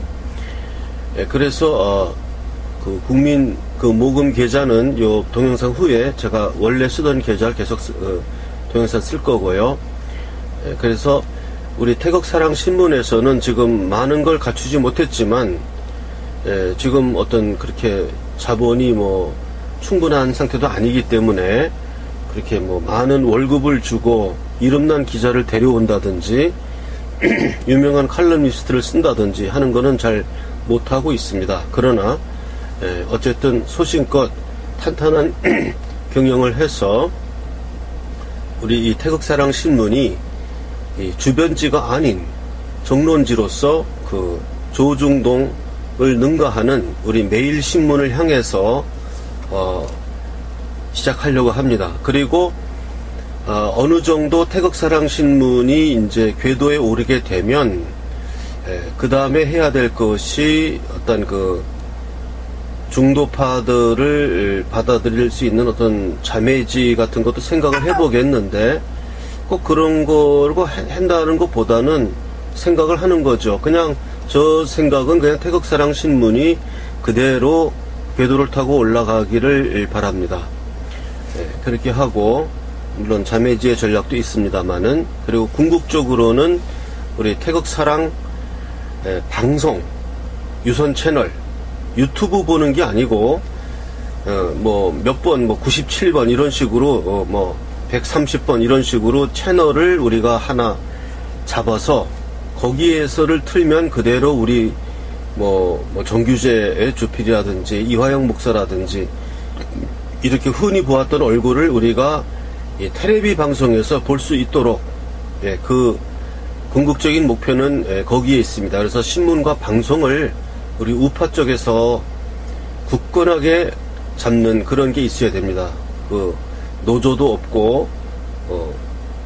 그래서 그 국민 그 모금 계좌는 요 동영상 후에 제가 원래 쓰던 계좌를 계속 동영상 쓸 거고요. 그래서 우리 태극사랑신문에서는 지금 많은 걸 갖추지 못했지만 지금 어떤 그렇게 자본이 뭐 충분한 상태도 아니기 때문에 그렇게 뭐 많은 월급을 주고 이름난 기자를 데려온다든지 유명한 칼럼니스트를 쓴다든지 하는 거는 잘 못하고 있습니다. 그러나 어쨌든 소신껏 탄탄한 경영을 해서 우리 이 태극사랑신문이 이 주변지가 아닌 정론지로서 그 조중동을 능가하는 우리 매일신문을 향해서 시작하려고 합니다. 그리고 어느 정도 태극사랑신문이 이제 궤도에 오르게 되면 그 다음에 해야 될 것이 어떤 그 중도파들을 받아들일 수 있는 어떤 자매지 같은 것도 생각을 해보겠는데 꼭 그런 거고 한다는 것보다는 생각을 하는 거죠. 그냥 저 생각은 그냥 태극사랑신문이 그대로 궤도를 타고 올라가기를 바랍니다. 그렇게 하고 물론 자매지의 전략도 있습니다만은 그리고 궁극적으로는 우리 태극사랑 방송 유선 채널 유튜브 보는 게 아니고 뭐 몇 번 뭐 97번 이런 식으로 뭐 130번 이런 식으로 채널을 우리가 하나 잡아서 거기에서를 틀면 그대로 우리 뭐 정규재의 주필이라든지 이화영 목사라든지 이렇게 흔히 보았던 얼굴을 우리가 이 텔레비 방송에서 볼 수 있도록 그 궁극적인 목표는 거기에 있습니다. 그래서 신문과 방송을 우리 우파 쪽에서 굳건하게 잡는 그런 게 있어야 됩니다. 그 노조도 없고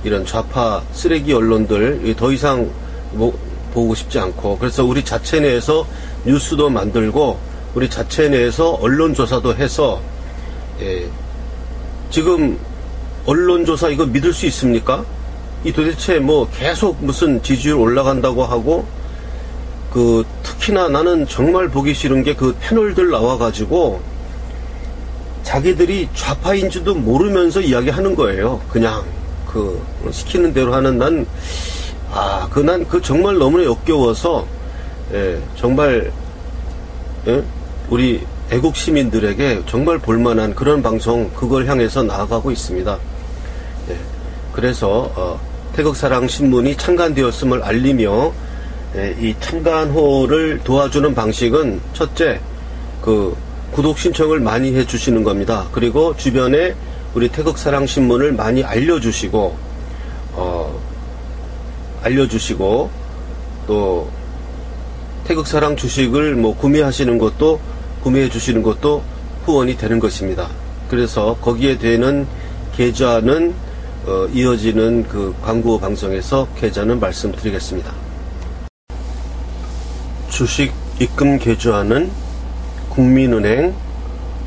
이런 좌파 쓰레기 언론들 더 이상 보고 싶지 않고 그래서 우리 자체 내에서 뉴스도 만들고 우리 자체 내에서 언론조사도 해서 지금 언론조사 이거 믿을 수 있습니까? 이 도대체 뭐 계속 무슨 지지율 올라간다고 하고 그 특히나 나는 정말 보기 싫은 게 그 패널들 나와가지고 자기들이 좌파인지도 모르면서 이야기하는 거예요. 그냥 그 시키는 대로 하는 난 정말 너무나 역겨워서 정말 우리 애국 시민들에게 정말 볼만한 그런 방송 그걸 향해서 나아가고 있습니다. 그래서 태극사랑신문이 창간되었음을 알리며 이 창간호를 도와주는 방식은 첫째 그 구독 신청을 많이 해주시는 겁니다. 그리고 주변에 우리 태극사랑신문을 많이 알려주시고 또 태극사랑 주식을 뭐 구매해 주시는 것도 후원이 되는 것입니다. 그래서 거기에 되는 계좌는 이어지는 그 광고 방송에서 계좌는 말씀드리겠습니다. 주식 입금 계좌는 국민은행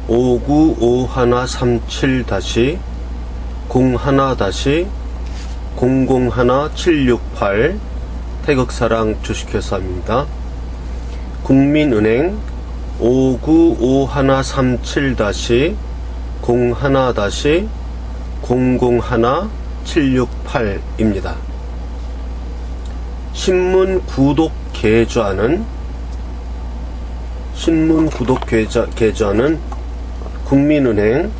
5951-01-001-768 태극사랑 주식회사입니다. 국민은행 5951-001-001-768입니다. 신문 구독 계좌는 국민은행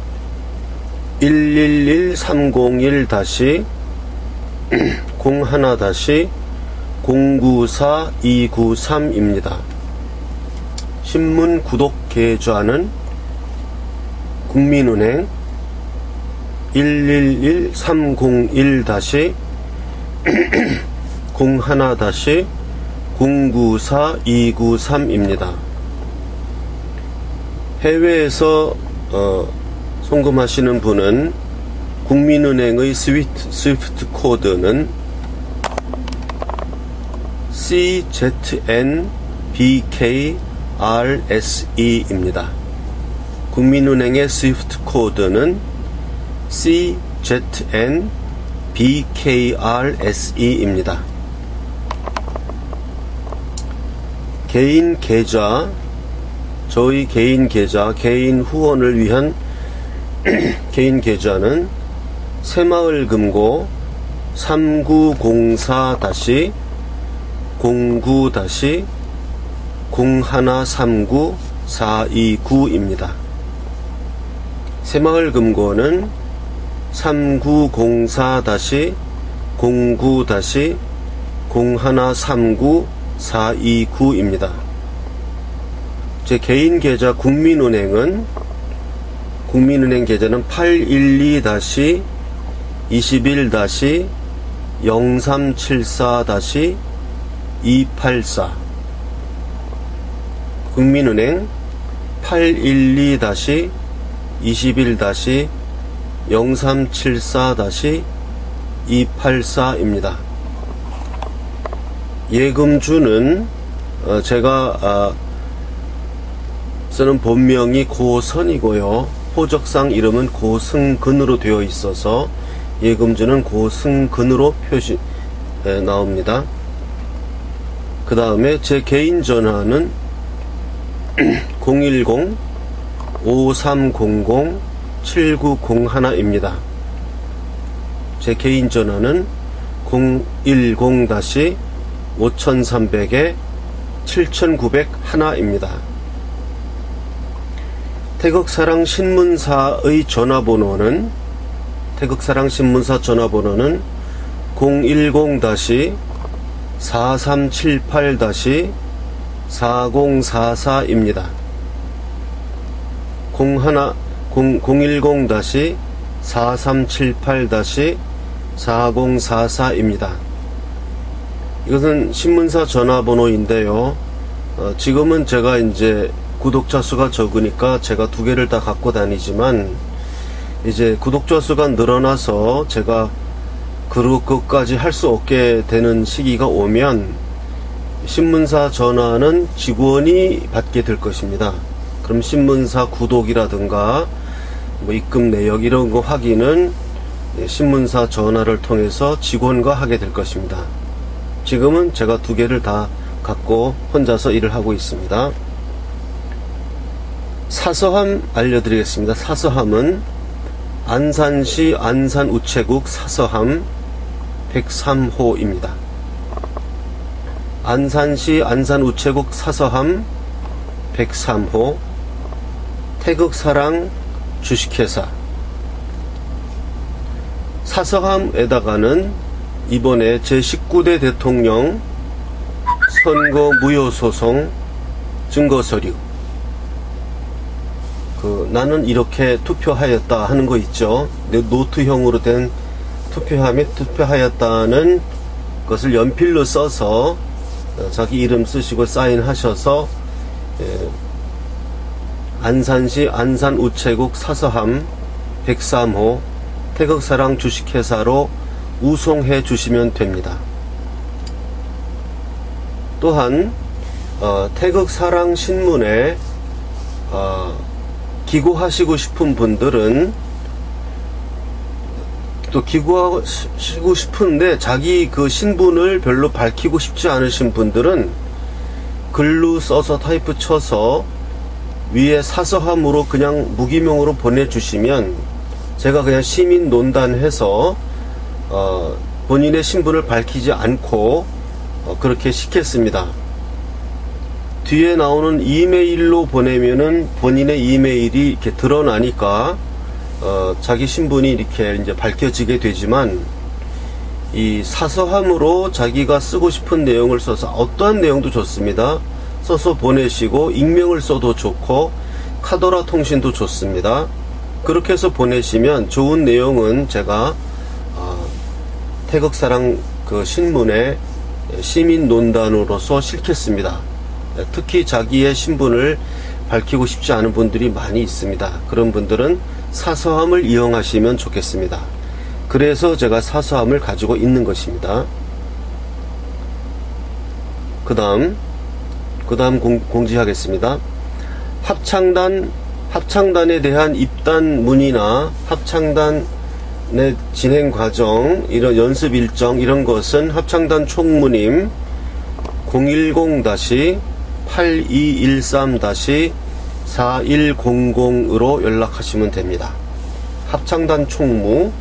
111-301-01-094-293입니다. 신문 구독 계좌는 국민은행 111-301-01-094-293입니다. 해외에서 송금하시는 분은 국민은행의 스위프트 코드는 CZNBKRSE입니다. 국민은행의 스위프트 코드는 BKRSE입니다. 개인 계좌, 저희 개인 계좌, 개인 후원을 위한 개인 계좌는 새마을금고 3904-09-0139-429입니다. 새마을금고는 3904-09-0139-429입니다. 제 개인 계좌 국민은행 계좌는 812-21-0374-284 국민은행 812-21-0374-284입니다. 예금주는 제가 쓰는 본명이 고선이고요. 호적상 이름은 고승근으로 되어 있어서 예금주는 고승근으로 표시 나옵니다. 그 다음에 제 개인 전화는 010-5300-7901입니다. 제 개인 전화는 010-5300-7901입니다. 태극사랑 신문사의 전화번호는 010-4378-4044입니다. 010-4378-4044입니다. 이것은 신문사 전화번호인데요. 지금은 제가 이제 구독자 수가 적으니까 제가 두 개를 다 갖고 다니지만, 이제 구독자 수가 늘어나서 제가 그것까지 할 수 없게 되는 시기가 오면 신문사 전화는 직원이 받게 될 것입니다. 그럼 신문사 구독이라든가 뭐 입금 내역 이런 거 확인은 신문사 전화를 통해서 직원과 하게 될 것입니다. 지금은 제가 두 개를 다 갖고 혼자서 일을 하고 있습니다. 사서함 알려드리겠습니다. 사서함은 안산시 안산우체국 사서함 103호입니다. 안산시 안산우체국 사서함 103호 태극사랑 주식회사. 사서함에다가는 이번에 제19대 대통령 선거 무효소송 증거서류, 나는 이렇게 투표하였다 하는 거 있죠. 노트형으로 된 투표하였다는 것을 연필로 써서 자기 이름 쓰시고 사인하셔서 안산시 안산우체국 사서함 103호 태극사랑 주식회사로 우송해 주시면 됩니다. 또한 태극사랑 신문에 기고하시고 싶은 분들은, 또 기고하시고 싶은데 자기 그 신분을 별로 밝히고 싶지 않으신 분들은 글로 써서 타이프 쳐서 위에 사서함으로 그냥 무기명으로 보내주시면 제가 그냥 시민 논단해서 본인의 신분을 밝히지 않고 그렇게 시켰습니다. 뒤에 나오는 이메일로 보내면은 본인의 이메일이 이렇게 드러나니까 자기 신분이 이렇게 이제 밝혀지게 되지만, 이 사서함으로 자기가 쓰고 싶은 내용을 써서 어떠한 내용도 좋습니다. 써서 보내시고 익명을 써도 좋고 카더라 통신도 좋습니다. 그렇게 해서 보내시면 좋은 내용은 제가 태극사랑 그 신문에 시민 논단으로서 실겠습니다. 특히 자기의 신분을 밝히고 싶지 않은 분들이 많이 있습니다. 그런 분들은 사서함을 이용하시면 좋겠습니다. 그래서 제가 사서함을 가지고 있는 것입니다. 그 다음 공지하겠습니다. 합창단에 대한 입단 문의나 합창단 진행 과정, 이런 연습 일정, 이런 것은 합창단 총무님 010-8213-4100으로 연락하시면 됩니다. 합창단 총무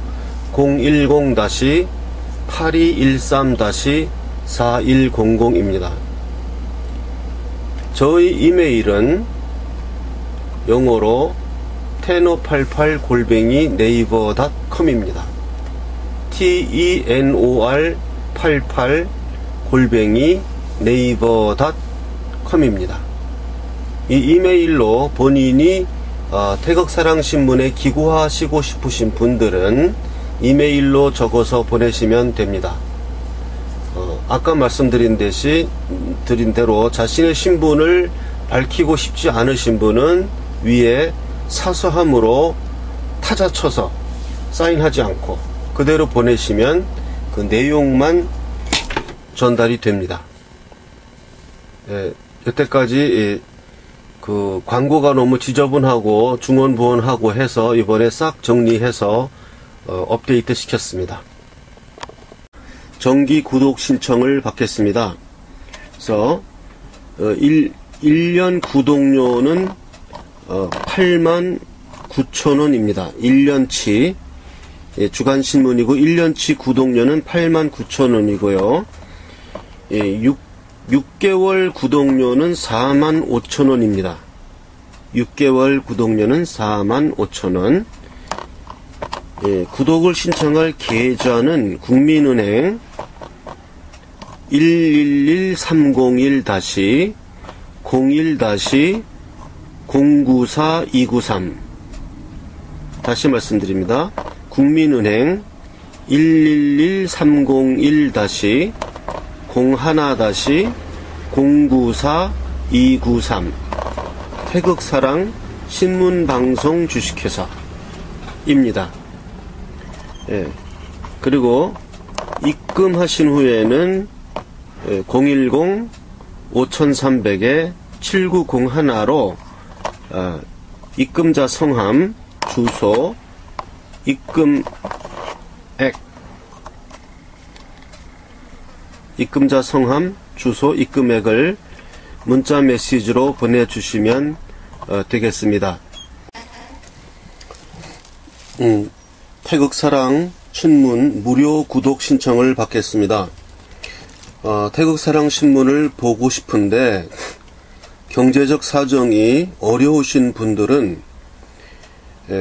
010-8213-4100입니다. 저희 이메일은 영어로 tenor88@naver.com입니다. tenor88@naver.com입니다. 이 이메일로 본인이 태극사랑신문에 기고하시고 싶으신 분들은 이메일로 적어서 보내시면 됩니다. 아까 말씀드린 대로 자신의 신분을 밝히고 싶지 않으신 분은 위에 사서함으로 타자 쳐서 사인하지 않고 그대로 보내시면 그 내용만 전달이 됩니다. 여태까지 그 광고가 너무 지저분하고 중언부언하고 해서 이번에 싹 정리해서 업데이트 시켰습니다. 정기 구독 신청을 받겠습니다. 그래서 1년 구독료는 89,000원입니다. 1년치 주간신문이고 1년치 구독료는 89,000원이고요. 6개월 구독료는 45,000원입니다. 6개월 구독료는 45,000원. 구독을 신청할 계좌는 국민은행 1130-01-094-293 다시 말씀드립니다. 국민은행 1130-01-094-293 태극사랑 신문방송 주식회사입니다. 그리고 입금하신 후에는 010-5300-7901로 입금자 성함, 주소, 입금자 성함, 주소, 입금액을 문자 메시지로 보내주시면 되겠습니다. 태극사랑 신문 무료 구독 신청을 받겠습니다. 태극사랑 신문을 보고 싶은데 경제적 사정이 어려우신 분들은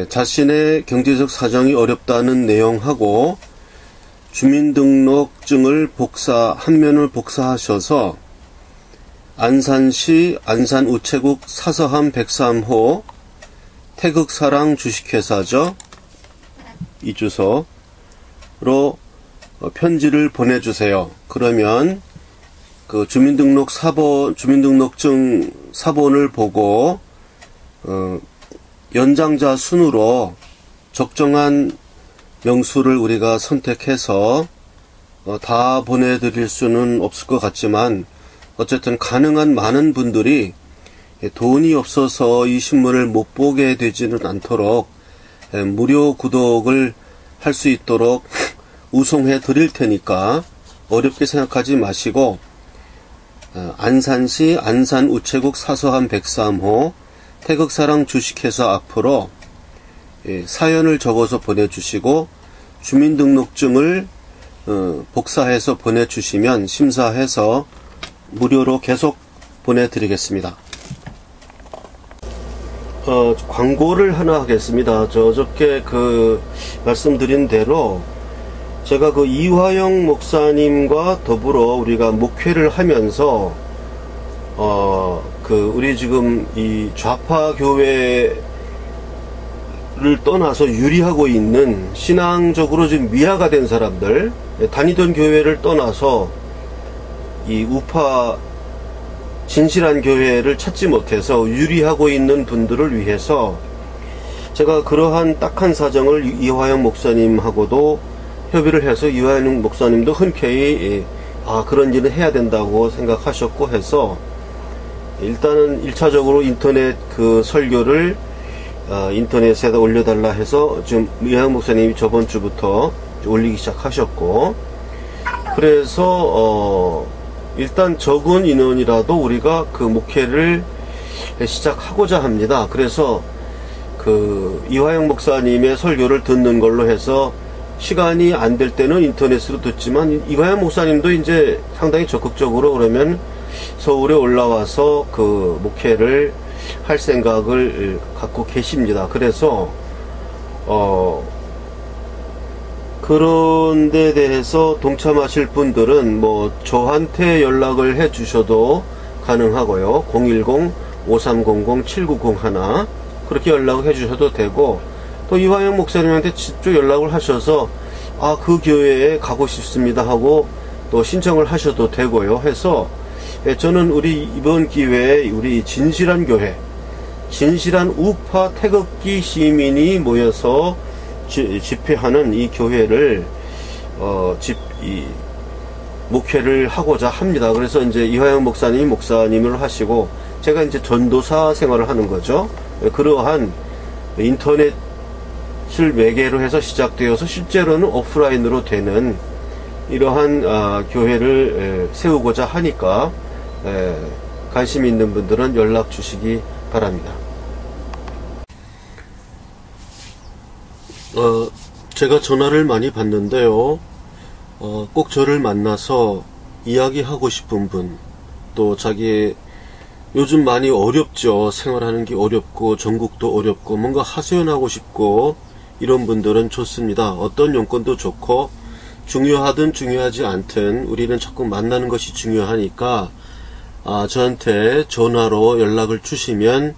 자신의 경제적 사정이 어렵다는 내용하고 주민등록증을 한 면을 복사하셔서 안산시 안산우체국 사서함 103호 태극사랑 주식회사죠. 이 주소로 편지를 보내주세요. 그러면 그 주민등록증 사본을 보고 연장자 순으로 적정한 명수를 우리가 선택해서 다 보내드릴 수는 없을 것 같지만 어쨌든 가능한 많은 분들이 돈이 없어서 이 신문을 못 보게 되지는 않도록 무료 구독을 할 수 있도록 우송해 드릴 테니까 어렵게 생각하지 마시고 안산시 안산우체국 사서함 103호 태극사랑 주식회사 앞으로 사연을 적어서 보내주시고 주민등록증을 복사해서 보내주시면 심사해서 무료로 계속 보내드리겠습니다. 광고를 하나 하겠습니다. 어저께 말씀드린 대로 제가 이화영 목사님과 더불어 우리가 목회를 하면서 우리 지금 이 좌파 교회를 떠나서 유리하고 있는 신앙적으로 지금 미화가 된 사람들, 다니던 교회를 떠나서 이 우파 진실한 교회를 찾지 못해서 유리하고 있는 분들을 위해서 제가 그러한 딱한 사정을 이화영 목사님하고도 협의를 해서 이화영 목사님도 흔쾌히 그런 일은 해야 된다고 생각하셨고 해서 일단은 1차적으로 인터넷 설교를 인터넷에다 올려달라 해서 지금 이화영 목사님이 저번 주부터 올리기 시작하셨고, 그래서 일단 적은 인원이라도 우리가 그 목회를 시작하고자 합니다. 그래서 그 이화영 목사님의 설교를 듣는 걸로 해서 시간이 안 될 때는 인터넷으로 듣지만, 이화영 목사님도 이제 상당히 적극적으로 그러면 서울에 올라와서 그 목회를 할 생각을 갖고 계십니다. 그래서 그런 데 대해서 동참하실 분들은 뭐 저한테 연락을 해 주셔도 가능하고요. 010-5300-7901 그렇게 연락을 해 주셔도 되고, 또 이화영 목사님한테 직접 연락을 하셔서 그 교회에 가고 싶습니다 하고 또 신청을 하셔도 되고요. 해서 저는 우리 이번 기회에 우리 진실한 교회, 진실한 우파 태극기 시민이 모여서 집회하는 이 교회를 목회를 하고자 합니다. 그래서 이제 이화영 목사님이 목사님을 하시고 제가 이제 전도사 생활을 하는 거죠. 그러한 인터넷을 매개로 해서 시작되어서 실제로는 오프라인으로 되는 이러한 교회를 세우고자 하니까 관심 있는 분들은 연락 주시기 바랍니다. 제가 전화를 많이 받는데요. 꼭 저를 만나서 이야기하고 싶은 분, 또 자기 요즘 많이 어렵죠. 생활하는 게 어렵고 전국도 어렵고 뭔가 하소연하고 싶고 이런 분들은 좋습니다. 어떤 용건도 좋고 중요하든 중요하지 않든 우리는 자꾸 만나는 것이 중요하니까 저한테 전화로 연락을 주시면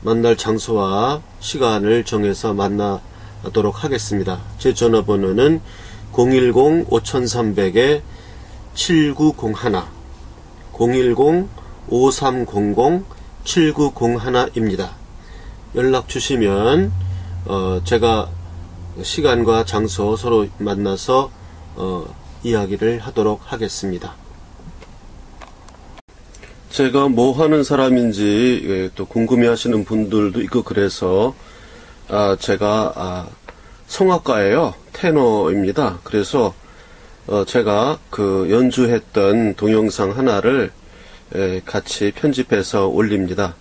만날 장소와 시간을 정해서 만나도록 하겠습니다. 제 전화번호는 010-5300-7901 010-5300-7901입니다. 연락 주시면 제가 시간과 장소 서로 만나서 이야기를 하도록 하겠습니다. 제가 뭐 하는 사람인지 또 궁금해 하시는 분들도 있고, 그래서 제가 성악가예요. 테너입니다. 그래서 제가 그 연주했던 동영상 하나를 같이 편집해서 올립니다.